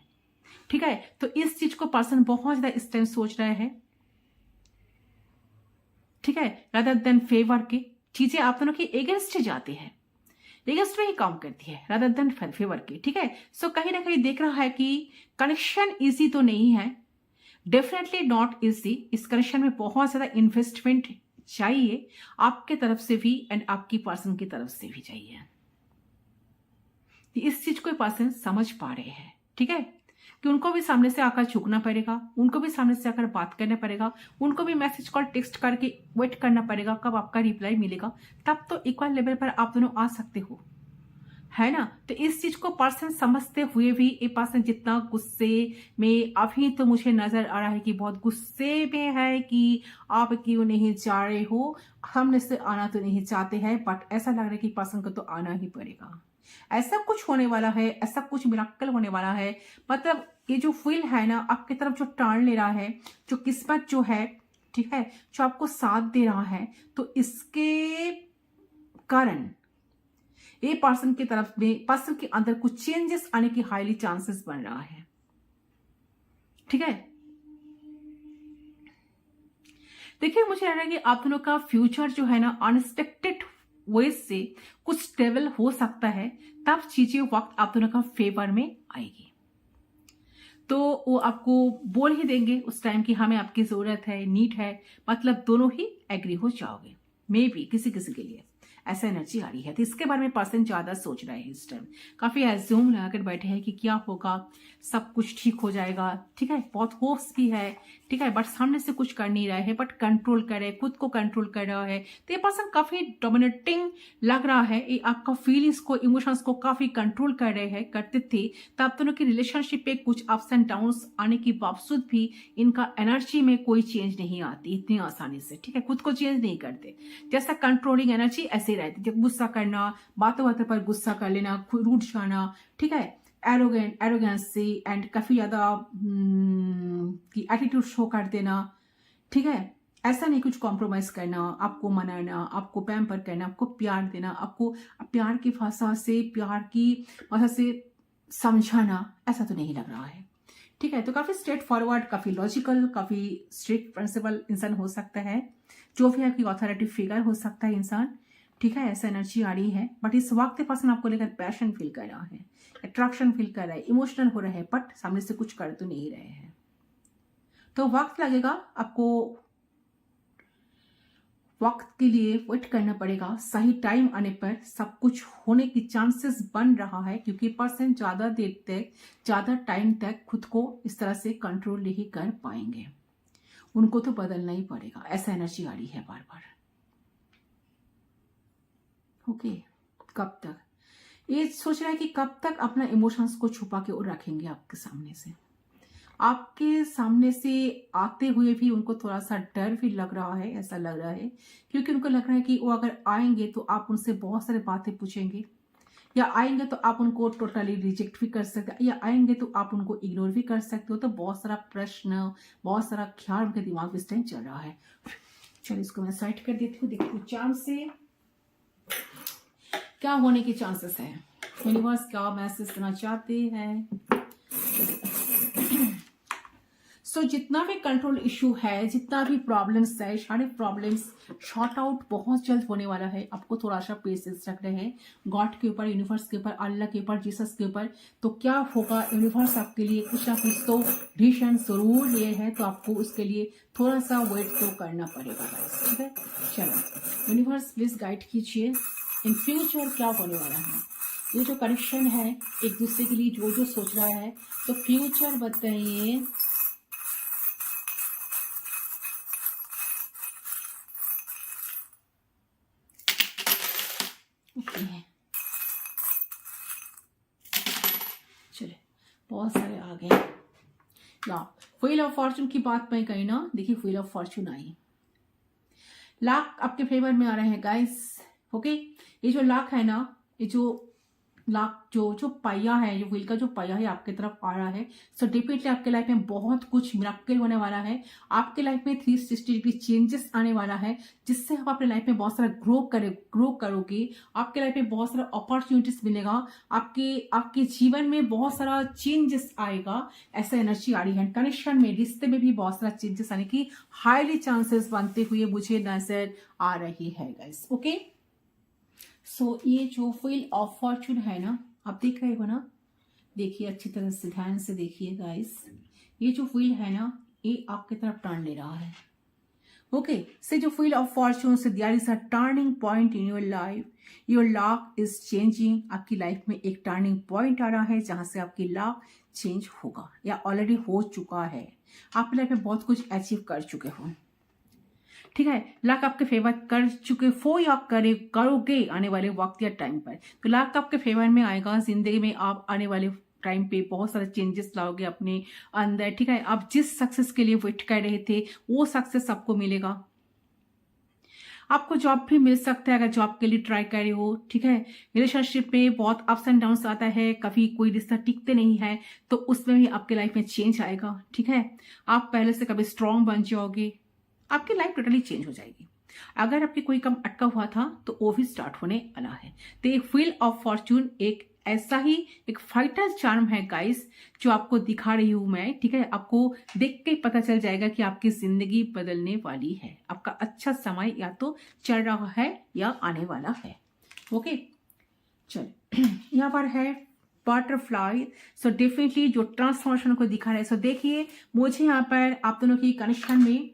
ठीक है, तो इस चीज को पर्सन बहुत ज्यादा इस टाइम सोच रहे हैं। ठीक है, रादर देन फेवर के, चीजें आप दोनों की एगेंस्ट ही जाती है, एगेंस्ट में ही काम करती है रादर देन फेवर के। ठीक है, सो कहीं ना कहीं देख रहा है कि कनेक्शन इजी तो नहीं है, डेफिनेटली नॉट इजी। इस कनेक्शन में बहुत ज्यादा इन्वेस्टमेंट चाहिए, आपके तरफ से भी एंड आपकी पर्सन की तरफ से भी चाहिए। इस चीज को पर्सन समझ पा रहे हैं। ठीक है, कि उनको भी सामने से आकर झुकना पड़ेगा, उनको भी सामने से आकर बात करना पड़ेगा, उनको भी मैसेज कॉल टेक्स्ट करके वेट करना पड़ेगा कब आपका रिप्लाई मिलेगा, तब तो इक्वल लेवल पर आप दोनों आ सकते हो, है ना। तो इस चीज को पर्सन समझते हुए भी ये पर्सन जितना गुस्से में अभी तो मुझे नजर आ रहा है कि बहुत गुस्से में है कि आप क्यों नहीं जा रहे हो, हमने से आना तो नहीं चाहते हैं, बट ऐसा लग रहा है कि पर्सन को तो आना ही पड़ेगा। ऐसा कुछ होने वाला है, ऐसा कुछ मिराकल होने वाला है। मतलब ये जो फील है ना आपकी तरफ जो टर्न ले रहा है, जो किस्मत जो है, ठीक है, जो आपको साथ दे रहा है, तो इसके कारण ये पर्सन की तरफ में, पर्सन के अंदर कुछ चेंजेस आने की हाईली चांसेस बन रहा है। ठीक है, देखिए मुझे लग रहा है कि आप दोनों का फ्यूचर जो है ना अनएक्सपेक्टेड वे से कुछ स्टेबल हो सकता है, तब चीजें वक्त आप दोनों का फेवर में आएगी। तो वो आपको बोल ही देंगे उस टाइम की हमें आपकी जरूरत है, नीड है, मतलब दोनों ही एग्री हो जाओगे। मे बी किसी किसी के लिए ऐसा एनर्जी आ रही है। तो इसके बारे में पर्सन ज्यादा सोच रहा है इस टाइम, काफी एज्यूम लगाकर बैठे हैं कि क्या होगा, सब कुछ ठीक हो जाएगा। ठीक है, बहुत होप्स भी है, ठीक है, बट सामने से कुछ कर नहीं रहा है, बट कंट्रोल कर रहे, खुद को कंट्रोल कर रहा है। तो ये पर्सन काफी डोमिनेटिंग लग रहा है, ये आपका फीलिंग्स को, इमोशंस को काफी कंट्रोल कर रहे हैं, करते थे। तो आप दोनों की रिलेशनशिप पे कुछ अप्स एंड डाउन्स आने के बावजूद भी इनका एनर्जी में कोई चेंज नहीं आती इतनी आसानी से। ठीक है, खुद को चेंज नहीं करते, जैसा कंट्रोलिंग एनर्जी ऐसे रहती, जब गुस्सा करना, बातों बातों पर गुस्सा कर लेना, रूठ जाना, ठीक है, एरोगेंसी एंड काफी ज्यादा की एटीट्यूड शो कर देना। ठीक है, ऐसा नहीं कुछ कॉम्प्रोमाइज करना, आपको मनाना, आपको पैम्पर करना, आपको प्यार देना, आपको प्यार की भाषा से, प्यार की भाषा से समझाना, ऐसा तो नहीं लग रहा है। ठीक है, तो काफी स्ट्रेट फॉरवर्ड, काफी लॉजिकल, काफी स्ट्रिक्ट प्रिंसिपल इंसान हो सकता है, जो भी आपकी ऑथोरिटी फिगर हो सकता है इंसान। ठीक है, ऐसा एनर्जी आ रही है, बट इस वक्त पर्सन आपको लेकर पैशन फील कर रहा है, अट्रैक्शन फील कर रहा है, इमोशनल हो रहा है, बट सामने से कुछ कर तो नहीं रहे हैं। तो वक्त लगेगा आपको, वक्त के लिए वेट करना पड़ेगा, सही टाइम आने पर सब कुछ होने की चांसेस बन रहा है, क्योंकि पर्सन ज्यादा देर तक, ज्यादा टाइम तक खुद को इस तरह से कंट्रोल नहीं कर पाएंगे, उनको तो बदलना ही पड़ेगा। ऐसा एनर्जी आ रही है बार बार। ओके, कब तक ये सोच रहा है कि कब तक अपना इमोशंस को छुपा के और रखेंगे आपके सामने से, आपके सामने से आते हुए भी उनको थोड़ा सा डर भी लग रहा है, ऐसा लग रहा है, क्योंकि उनको लग रहा है कि वो अगर आएंगे तो आप उनसे बहुत सारी बातें पूछेंगे, या आएंगे तो आप उनको टोटली रिजेक्ट भी कर सकते हैं, या आएंगे तो आप उनको इग्नोर भी कर सकते हो। तो बहुत सारा प्रश्न, बहुत सारा ख्याल उनके दिमाग में इस टाइम चल रहा है। चलिए इसको मैं साइड कर देती हूँ, देखती हूँ चांद से क्या होने के चांसेस है, यूनिवर्स क्या मैसेज देना चाहते हैं। सो जितना भी कंट्रोल इशू है, जितना भी प्रॉब्लम्स है, सारे प्रॉब्लम्स शॉर्ट आउट बहुत जल्द होने वाला है। आपको थोड़ा सा पेशेंस रख रहे हैं गॉड के ऊपर, यूनिवर्स के ऊपर, अल्लाह के ऊपर, जीसस के ऊपर। तो क्या होगा, यूनिवर्स आपके लिए कुछ ना कुछ तो डिसीजन जरूर लिए है, तो आपको उसके लिए थोड़ा सा वेट तो करना पड़ेगा गाइस। ठीक है, चलो यूनिवर्स प्लीज गाइड कीजिए इन फ्यूचर क्या होने वाला है। ये जो कनेक्शन है एक दूसरे के लिए, जो जो सोच रहा है, तो फ्यूचर बताइए। चले बहुत सारे आ गए या व्हील ऑफ फॉर्चून की बात मैं कही ना, देखिए व्हील ऑफ फॉर्चून आई, लाख आपके फेवर में आ रहे हैं गाइस। ओके, ये जो लाख है ना, ये जो लाख जो पहिया है, जो व्हील का जो पहिया है आपके तरफ आ रहा है, सो डेफिनेटली आपके लाइफ में बहुत कुछ मिराकल होने वाला है। आपके लाइफ में 360 डिग्री चेंजेस आने वाला है, जिससे आप अपने लाइफ में बहुत सारा ग्रो करोगे। आपके लाइफ में बहुत सारा अपॉर्चुनिटीज मिलेगा, आपके जीवन में बहुत सारा चेंजेस आएगा। ऐसा एनर्जी आ रही है। कनेक्शन में, रिश्ते में भी बहुत सारा चेंजेस आने की हाईली चांसेस बनते हुए मुझे नजर आ रही है गाइस। ओके, सो ये जो व्हील ऑफ फॉर्चून है ना, आप देख रहे हो ना, देखिए अच्छी तरह से, ध्यान से देखिए गाइस। ये जो व्हील है ना, ये आपके तरफ टर्न ले रहा है। ओके, से जो व्हील ऑफ फॉर्चून से there is a turning point in your life, your luck is changing. आपकी लाइफ में एक टर्निंग पॉइंट आ रहा है, जहां से आपकी लक चेंज होगा या ऑलरेडी हो चुका है। आप लाइफ में बहुत कुछ अचीव कर चुके हो। ठीक है, लक आपके फेवर कर चुके हो या करोगे आने वाले वक्त या टाइम पर। तो लक आपके फेवर में आएगा। जिंदगी में आप आने वाले टाइम पे बहुत सारे चेंजेस लाओगे अपने अंदर। ठीक है, आप जिस सक्सेस के लिए वेट कर रहे थे वो सक्सेस आपको मिलेगा। आपको जॉब भी मिल सकता है अगर जॉब के लिए ट्राई कर रहे हो। ठीक है, रिलेशनशिप में बहुत अप्स एंड डाउन्स आता है, कभी कोई रिश्ता टिकते नहीं है, तो उसमें भी आपके लाइफ में चेंज आएगा। ठीक है, आप पहले से कभी स्ट्रांग बन जाओगे, आपकी लाइफ टोटली चेंज हो जाएगी। अगर आपके कोई काम अटका हुआ था तो वो भी स्टार्ट होने वाला है। तो एक व्हील ऑफ फॉर्च्यून एक ऐसा ही एक फाइटर चार्म है गाइस, जो आपको दिखा रही हूं मैं। ठीक है, आपको देख के पता चल जाएगा कि आपकी जिंदगी बदलने वाली है। आपका अच्छा समय या तो चल रहा है या आने वाला है। ओके, चल यहाँ पर है बटरफ्लाई। सो डेफिनेटली जो ट्रांसफॉर्मेशन को दिखा रहा है। सो देखिए, मुझे यहाँ पर आप दोनों की कनेक्शन में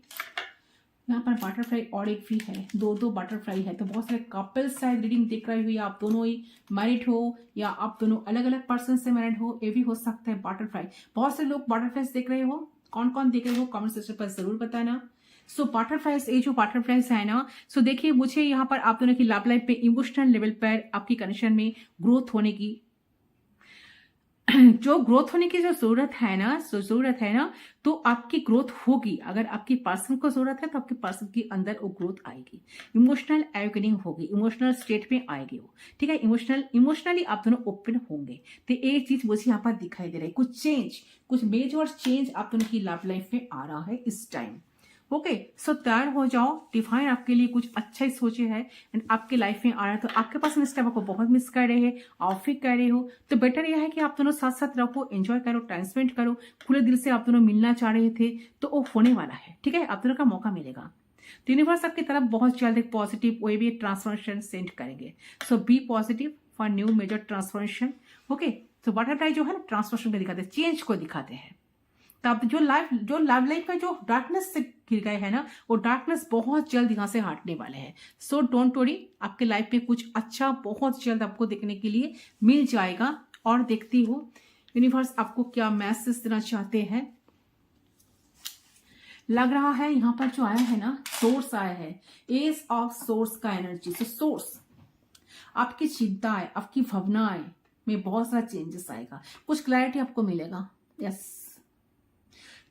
यहाँ पर बटरफ्लाई और एक भी है, दो बटरफ्लाई है। तो बहुत सारे कपल्स शायद रीडिंग देख रही हुई, आप दोनों ही मैरिड हो या आप दोनों अलग अलग पर्सन से मैरिड हो, ये भी हो सकता है बटरफ्लाई। बहुत से लोग बटरफ्लाइज देख रहे हो, कौन कौन देख रहे हो कमेंट सेक्शन पर जरूर बताना। सो बटरफ्लाइज, ये जो बटरफ्लाइज है ना, सो देखिए मुझे यहाँ पर आप दोनों की लव लाइफ पे इमोशनल लेवल पर आपकी कनेक्शन में ग्रोथ होने की जो ग्रोथ होने की जो जरूरत है ना, तो आपकी ग्रोथ होगी। अगर आपकी पर्सन को जरूरत है तो आपके पर्सन के अंदर वो ग्रोथ आएगी, इमोशनल एवेकनिंग होगी, इमोशनल स्टेट में आएगी वो। ठीक है, इमोशनली आप दोनों ओपन होंगे। तो एक चीज मुझे यहाँ पर दिखाई दे रही है, कुछ मेजर चेंज आप दोनों की लव लाइफ में आ रहा है इस टाइम। ओके, सो तैयार हो जाओ, डिवाइन आपके लिए कुछ अच्छा ही सोचे है एंड आपके लाइफ में आ रहा है। तो आपके पास इस टाइम आपको बहुत मिस कर रहे हैं, आप भी कर रहे हो, तो बेटर यह है कि आप दोनों साथ साथ रहो, एंजॉय करो, टाइम स्पेंड करो। खुले दिल से आप दोनों मिलना चाह रहे थे तो वो होने वाला है। ठीक है, आप दोनों का मौका मिलेगा। तो यूनिवर्स आपकी तरफ बहुत जल्द एक पॉजिटिव वे भी ट्रांसफॉर्मेशन सेंड करेंगे। So be positive for new major transformation. Okay, तो बटरफ्लाई जो है ना, ट्रांसफॉर्मेशन को दिखाते हैं, चेंज को दिखाते हैं। तो आप जो लव लाइफ में जो डार्कनेस से गिर गए हैं ना, वो डार्कनेस बहुत जल्द यहाँ से हटने वाले हैं। सो डोंट वरी, आपके लाइफ में कुछ अच्छा बहुत जल्द आपको देखने के लिए मिल जाएगा। और देखती हूँ यूनिवर्स आपको क्या मैसेज देना चाहते हैं। लग रहा है यहाँ पर जो आया है ना, सोर्स आया है, एज ऑफ सोर्स का एनर्जी। सो सोर्स, आपकी चिंताएं, आपकी भावनाएं में बहुत सारा चेंजेस आएगा, कुछ क्लैरिटी आपको मिलेगा। यस,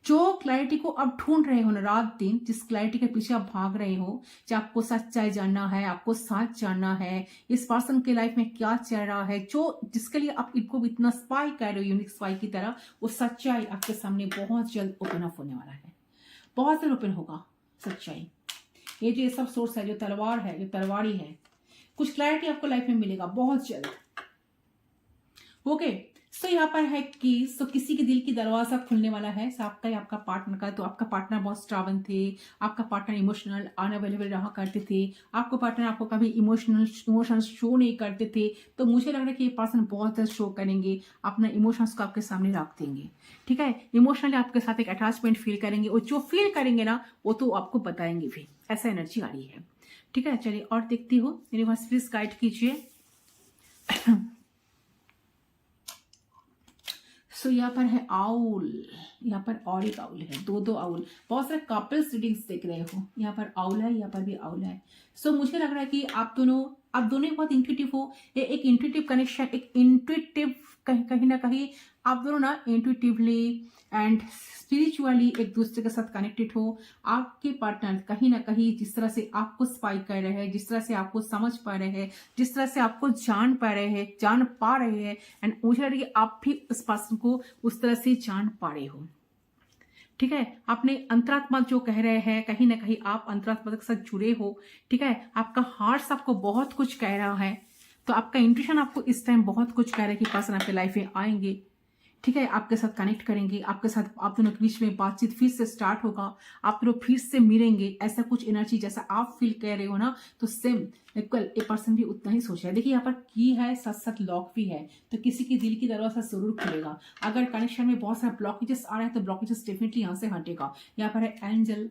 जो क्लैरिटी को आप ढूंढ रहे हो ना रात दिन, जिस क्लैरिटी के पीछे आप भाग रहे हो, चाहे आपको सच्चाई जानना है, आपको सच जानना है, इस पर्सन के लाइफ में क्या चल रहा है, जो जिसके लिए आप इनको इतना स्पाई कर रहे हो, यूनिक स्पाई की तरह, वो सच्चाई आपके सामने बहुत जल्द ओपन अप होने वाला है, बहुत जल्द ओपन होगा सच्चाई। ये जो ये सब सोर्स है, जो तलवार है, जो तलवारी है, कुछ क्लैरिटी आपको लाइफ में मिलेगा बहुत जल्द। ओके, सो यहाँ पर है कि किसी के दिल की दरवाजा खुलने वाला है, आपका या आपका पार्टनर का। तो आपका पार्टनर बहुत स्ट्रावन थे, आपका पार्टनर इमोशनल अनअवेलेबल रहा करते थे, आपको पार्टनर आपको कभी इमोशनल शो नहीं करते थे। तो मुझे लग रहा है कि ये पर्सन बहुत जल्द शो करेंगे, अपना इमोशंस को आपके सामने रख देंगे। ठीक है, इमोशनली आपके साथ एक अटैचमेंट फील करेंगे, और जो फील करेंगे ना वो तो आपको बताएंगे भी, ऐसा एनर्जी आ रही है। ठीक है, चलिए और देखती हूँ, यूनिवर्स प्लीज गाइड कीजिए। सो यहाँ पर है आउल, यहाँ पर और एक आउल है, दो आउल। बहुत सारे कपल्स रीडिंग्स देख रहे हो, यहाँ पर आउल है, यहाँ पर भी आउल है। सो मुझे लग रहा है कि आप दोनों बहुत इंट्यूटिव हो। ये एक इंट्यूटिव कनेक्शन, एक इंट्यूटिव कहीं ना कहीं आप दोनों ना इंट्यूटिवली एंड स्पिरिचुअली एक दूसरे के साथ कनेक्टेड हो। आपके पार्टनर कहीं ना कहीं जिस तरह से आपको स्पाई कर रहे हैं, जिस तरह से आपको समझ पा रहे हैं, जिस तरह से आपको जान पा रहे हैं एंड मुझे लग रहा है कि आप भी उस पर्सन को उस तरह से जान पा रहे हो। ठीक है, अपने अंतरात्मा जो कह रहे हैं, कहीं ना कहीं आप अंतरात्मा के साथ जुड़े हो। ठीक है, आपका हार्ट आपको बहुत कुछ कह रहा है, तो आपका इंट्यूशन आपको इस टाइम बहुत कुछ कह रहा है कि पर्सन आपके लाइफ में आएंगे। ठीक है, आपके साथ कनेक्ट करेंगे, आपके साथ आप दोनों के बीच में बातचीत फिर से स्टार्ट होगा, आप दोनों फिर से मिलेंगे। ऐसा कुछ एनर्जी जैसा आप फील कर रहे हो ना, तो सेम इक्वल ए पर्सन भी उतना ही सोच रहा है। देखिए यहाँ पर की है, साथ साथ लॉक भी है, तो किसी की दिल की दरवाजा जरूर खुलेगा। अगर कनेक्शन में बहुत सारा ब्लॉकेजेस आ रहे हैं तो ब्लॉकेजेस डेफिनेटली यहाँ से हटेगा। यहाँ पर है एंजल।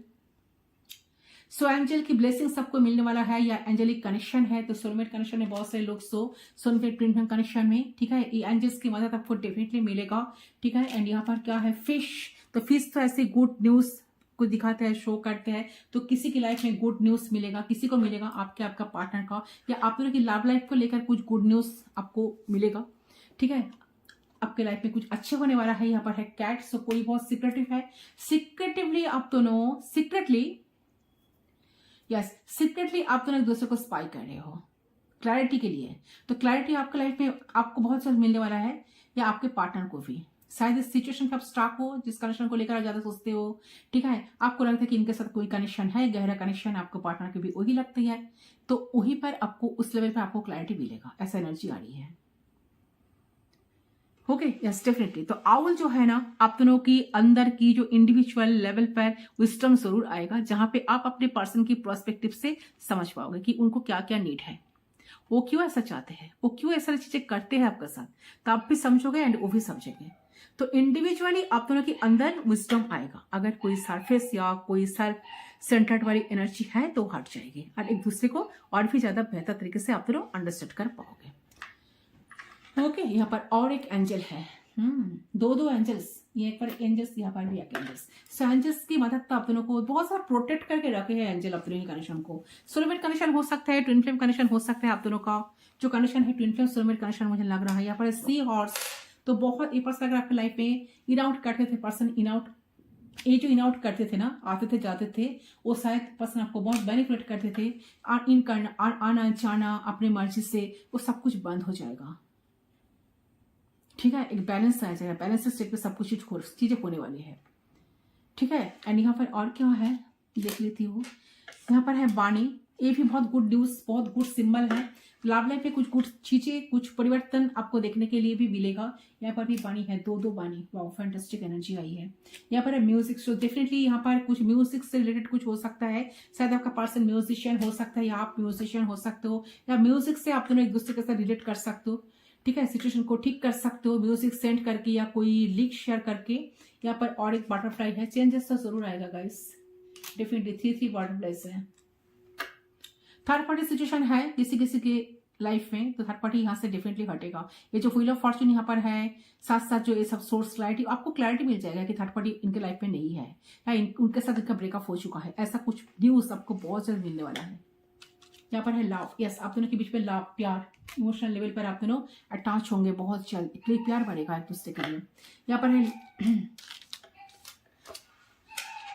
सो एंजल की ब्लेसिंग सबको मिलने वाला है, या एंजलिक कनेक्शन है। तो सोलमेट कनेक्शन में बहुत सारे लोग सोलमेट प्रिंट कनेक्शन में। ठीक है, ये एंजल्स की मदद आपको डेफिनेटली मिलेगा। ठीक है, एंड यहाँ पर क्या है, फिश। तो फिश तो ऐसे गुड न्यूज को दिखाते हैं, शो करते हैं, तो किसी की लाइफ में गुड न्यूज मिलेगा, किसी को मिलेगा आपका पार्टनर का, या आप दोनों की लव लाइफ को लेकर कुछ गुड न्यूज आपको मिलेगा। ठीक है, आपके लाइफ में कुछ अच्छे होने वाला है। यहाँ पर है कैट, सो कोई बहुत सीक्रेटिव है, सीक्रेटिवली आप दोनों सीक्रेटली आप दोनों एक दूसरे को स्पाई कर रहे हो क्लैरिटी के लिए। तो क्लैरिटी आपके लाइफ में आपको बहुत जल्द मिलने वाला है, या आपके पार्टनर को भी। शायद इस सिचुएशन का आप स्टार्क हो, जिस कनेक्शन को लेकर आप ज्यादा सोचते हो। ठीक है, आपको लगता है कि इनके साथ कोई कनेक्शन है, गहरा कनेक्शन, आपको पार्टनर की भी वही लगती है, तो वहीं पर आपको उस लेवल पर आपको क्लैरिटी मिलेगा, ऐसा एनर्जी आ रही है। Okay, yes definitely. तो आउल जो है ना, आप दोनों की अंदर की जो इंडिविजुअल लेवल पर विजडम जरूर आएगा, जहां पे आप अपने पर्सन की पर्सपेक्टिव से समझ पाओगे कि उनको क्या क्या नीड है, वो क्यों ऐसा चाहते हैं, वो क्यों ऐसा चीजें करते हैं आपके साथ, तो आप भी समझोगे एंड वो भी समझेंगे। तो इंडिविजुअली आप दोनों के अंदर विजडम आएगा। अगर कोई सरफेस या कोई सेल्फ सेंटर्ड वाली एनर्जी है तो हट जाएगी, और एक दूसरे को और भी ज्यादा बेहतर तरीके से आप दोनों अंडरस्टैंड कर पाओगे। ओके, यहाँ पर और एक एंजल है, दो एंजल्स, ये एक पर एंजल्स, यहाँ पर भी एक एंजल्स। सो एंजल्स की मदद तो आप दोनों को बहुत सारा प्रोटेक्ट करके रखे हैं एंजल आप दोनों के कनेक्शन को। सोलमेट कनेक्शन हो सकता है, ट्विन फ्लेम कनेक्शन हो सकता है, आप दोनों का जो कनेक्शन है ट्विन फ्लेम सोलमेट कनेक्शन मुझे लग रहा है। यहाँ पर सी हॉर्स, तो बहुत ये पर्सन अगर आपकी लाइफ में इन आउट करते थे, पर्सन इन आउट, ये जो इन आउट करते थे ना, आते थे जाते थे, वो शायद पर्सन आपको बहुत बेनिफिट करते थे, इन करना, आना जाना अपनी मर्जी से, वो सब कुछ बंद हो जाएगा। ठीक है, एक बैलेंस आ जाएगा, बैलेंस स्टेट पे सब कुछ चीजें होने वाली है। ठीक है, एंड यहाँ पर और क्या है देख लेती हूँ। यहाँ पर है वाणी, ये भी बहुत गुड न्यूज, बहुत गुड सिंबल है। लव लाइफ में कुछ गुड चीजें, कुछ परिवर्तन आपको देखने के लिए भी मिलेगा। यहाँ पर भी वाणी है, दो वाणी, वाओ फैंटास्टिक एनर्जी आई है। यहाँ पर है म्यूजिक, सो डेफिनेटली यहाँ पर कुछ म्यूजिक से रिलेटेड कुछ हो सकता है। शायद आपका पर्सन म्यूजिशियन हो सकता है, या आप म्यूजिशियन हो सकते हो, या म्यूजिक से आप दोनों एक दूसरे के साथ रिलेट कर सकते हो। ठीक है, सिचुएशन को ठीक कर सकते हो म्यूजिक सेंड करके, या कोई लिंक शेयर करके। यहाँ पर और एक बटरफ्लाई है, चेंजेस तो जरूर आएगा गाइस, डेफिनेटली 3 बटरफ्लाइज है। थर्ड पार्टी सिचुएशन है किसी किसी के लाइफ में, तो थर्ड पार्टी यहाँ से डेफिनेटली हटेगा। ये जो व्हील ऑफ फॉर्च्यून यहाँ पर है, साथ साथ जो ये सब सोर्स क्लैरिटी, आपको क्लैरिटी मिल जाएगा कि थर्ड पार्टी इनके लाइफ में नहीं है, या उनके साथ इनका ब्रेकअप हो चुका है, ऐसा कुछ न्यूज आपको बहुत जल्द मिलने वाला है। यहाँ पर है लव, यस आप दोनों के बीच में लव, प्यार, इमोशनल लेवल पर आप दोनों अटैच होंगे बहुत जल्द, इसलिए प्यार बढ़ेगा एक दूसरे के लिए। यहाँ पर है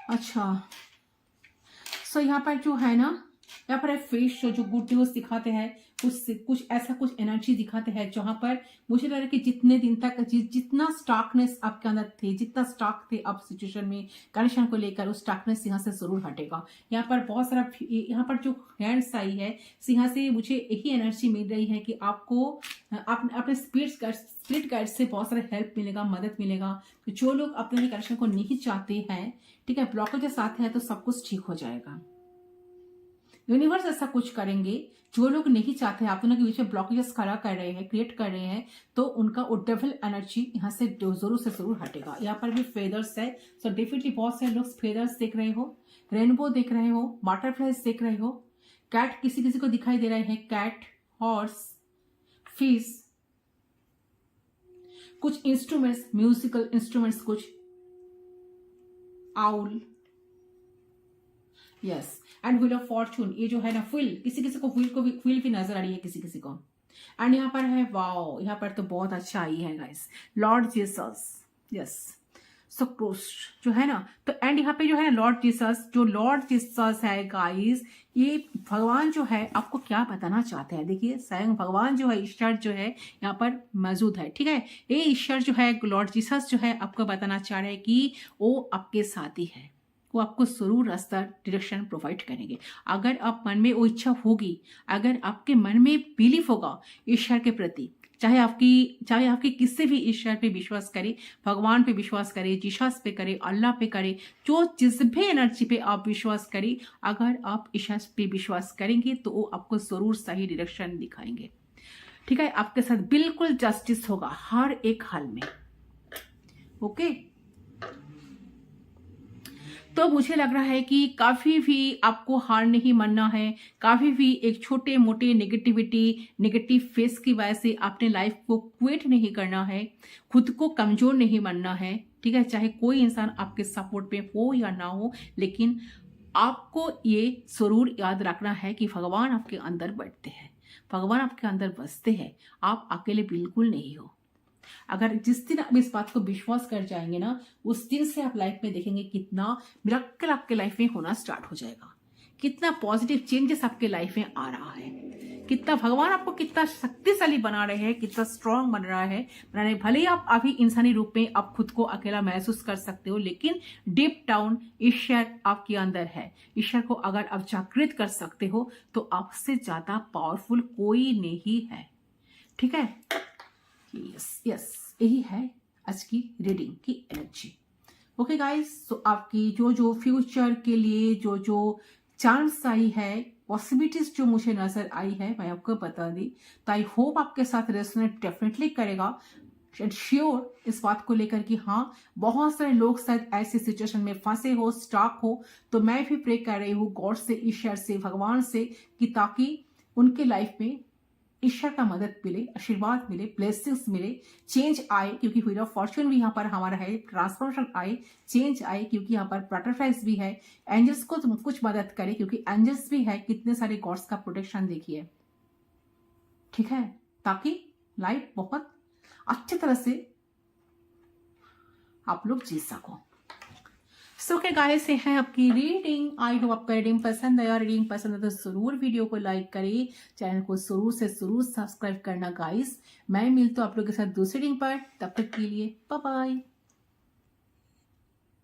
अच्छा, सो यहाँ पर जो है ना, यहाँ पर है फेस शो, जो गुड न्यूज दिखाते हैं, कुछ ऐसा कुछ एनर्जी दिखाते हैं, जहां पर मुझे लग रहा है कि जितने दिन तक जितना स्टार्कनेस आपके अंदर थे, जितना स्टार्क थे आप सिचुएशन में कनेक्शन को लेकर, उस स्टार्कनेस यहाँ से जरूर हटेगा। यहाँ पर बहुत सारा, यहाँ पर जो हैंड्स आई है, यहाँ से मुझे यही एनर्जी मिल रही है कि आपको अपने स्पिरिट गाइड से बहुत सारा हेल्प मिलेगा, मदद मिलेगा। तो जो लोग अपने कनेक्शन को नहीं चाहते हैं, ठीक है, ब्लॉकेजेस आते हैं, तो सब कुछ ठीक हो जाएगा। यूनिवर्स ऐसा कुछ करेंगे, जो लोग नहीं चाहते आप दोनों के बीच में ब्लॉकेजेस खड़ा कर रहे हैं, क्रिएट कर रहे हैं, तो उनका वो डेविल एनर्जी यहाँ से जरूर हटेगा। यहाँ पर भी फेदर्स है, सो डेफिनेटली बहुत सारे लोग फेदर्स देख रहे हो, रेनबो देख रहे हो, बटरफ्लाइज देख रहे हो, कैट किसी किसी को दिखाई दे रहे हैं, कैट, हॉर्स, फिश, कुछ इंस्ट्रूमेंट्स, म्यूजिकल इंस्ट्रूमेंट्स, कुछ owl, yes, and wheel of Fortune, ये जो है ना व्हील, किसी किसी को व्हील भी नजर आ रही है किसी किसी को। एंड यहाँ पर है वाओ, यहाँ पर तो बहुत अच्छा आई है guys, Lord Jesus, yes, so close जो है ना, तो एंड यहाँ पे जो है लॉर्ड जीसस है गाइस, ये भगवान जो है आपको क्या बताना चाहते हैं। देखिए स्वयं भगवान जो है, ईश्वर जो है यहाँ पर मौजूद है। ठीक है, ये ईश्वर जो है, लॉर्ड जीसस जो है, आपको बताना चाह रहे हैं कि वो आपके साथी है, वो आपको जरूर रास्ता, डायरेक्शन प्रोवाइड करेंगे। अगर आप मन में वो इच्छा होगी, अगर आपके मन में बिलीफ होगा ईश्वर के प्रति, चाहे आपकी किसी भी ईश्वर पे विश्वास करे, भगवान पे विश्वास करे, जीसस पे करे, अल्लाह पे करे, जो जिस भी एनर्जी पे आप विश्वास करें, अगर आप ईश्वर पे विश्वास करेंगे तो वो आपको जरूर सही डायरेक्शन दिखाएंगे। ठीक है, आपके साथ बिल्कुल जस्टिस होगा हर एक हाल में। ओके, तो मुझे लग रहा है कि काफी भी आपको हार नहीं मानना है, काफी भी एक छोटे मोटे नेगेटिव फेस की वजह से अपने लाइफ को क्विट नहीं करना है, खुद को कमजोर नहीं मानना है। ठीक है, चाहे कोई इंसान आपके सपोर्ट पे हो या ना हो, लेकिन आपको ये जरूर याद रखना है कि भगवान आपके अंदर बैठते हैं, भगवान आपके अंदर बसते हैं, आप अकेले बिल्कुल नहीं हो। अगर जिस दिन आप इस बात को विश्वास कर जाएंगे ना, उस दिन से आप लाइफ में देखेंगे कितना मिरेकल आपके लाइफ में होना स्टार्ट हो जाएगा, कितना पॉजिटिव चेंजेस आपके लाइफ में आ रहा है, कितना भगवान आपको कितना शक्तिशाली बना रहे हैं, कितना स्ट्रांग बन रहा है बना रहे। भले ही आप अभी इंसानी रूप में आप खुद को अकेला महसूस कर सकते हो, लेकिन डीप डाउन ईश्वर आपके अंदर है। ईश्वर को अगर आप जागृत कर सकते हो तो आपसे ज्यादा पावरफुल कोई नहीं है। ठीक है, यस यस, यही है आज की रीडिंग की एनर्जी। ओके गाइस, तो आपकी जो जो फ्यूचर के लिए जो जो चांस आई है, पॉसिबिलिटीज जो मुझे नजर आई है, मैं आपको बता दी। तो आई होप आपके साथ रेजोनेट डेफिनेटली करेगा एंड श्योर इस बात को लेकर कि हाँ, बहुत सारे लोग शायद ऐसे सिचुएशन में फंसे हो, स्टॉक हो। तो मैं भी प्रे कर रही हूँ गॉड से, ईश्वर से, भगवान से, कि ताकि उनके लाइफ में ईश्वर का मदद मिले, आशीर्वाद मिले, ब्लेसिंग्स मिले, चेंज आए, क्योंकि व्हील ऑफ फॉर्च्यून भी यहाँ पर हमारा है, ट्रांसफॉर्मेशन आए, चेंज आए, क्योंकि यहाँ पर बटरफ्लाइज भी है, एंजल्स को तुम कुछ मदद करे, क्योंकि एंजल्स भी है, कितने सारे गॉड्स का प्रोटेक्शन देखिए। ठीक है, ताकि लाइफ बहुत अच्छी तरह से आप लोग जी सको। सो के गाइस, से है आपकी रीडिंग। आई होप आपका रीडिंग पसंद आया। रीडिंग पसंद है तो जरूर वीडियो को लाइक करिए, चैनल को जरूर से जरूर सब्सक्राइब करना गाइस। मैं मिलता हूं आप लोगों के साथ दूसरी रीडिंग पर, तब तक के लिए बाय बाय।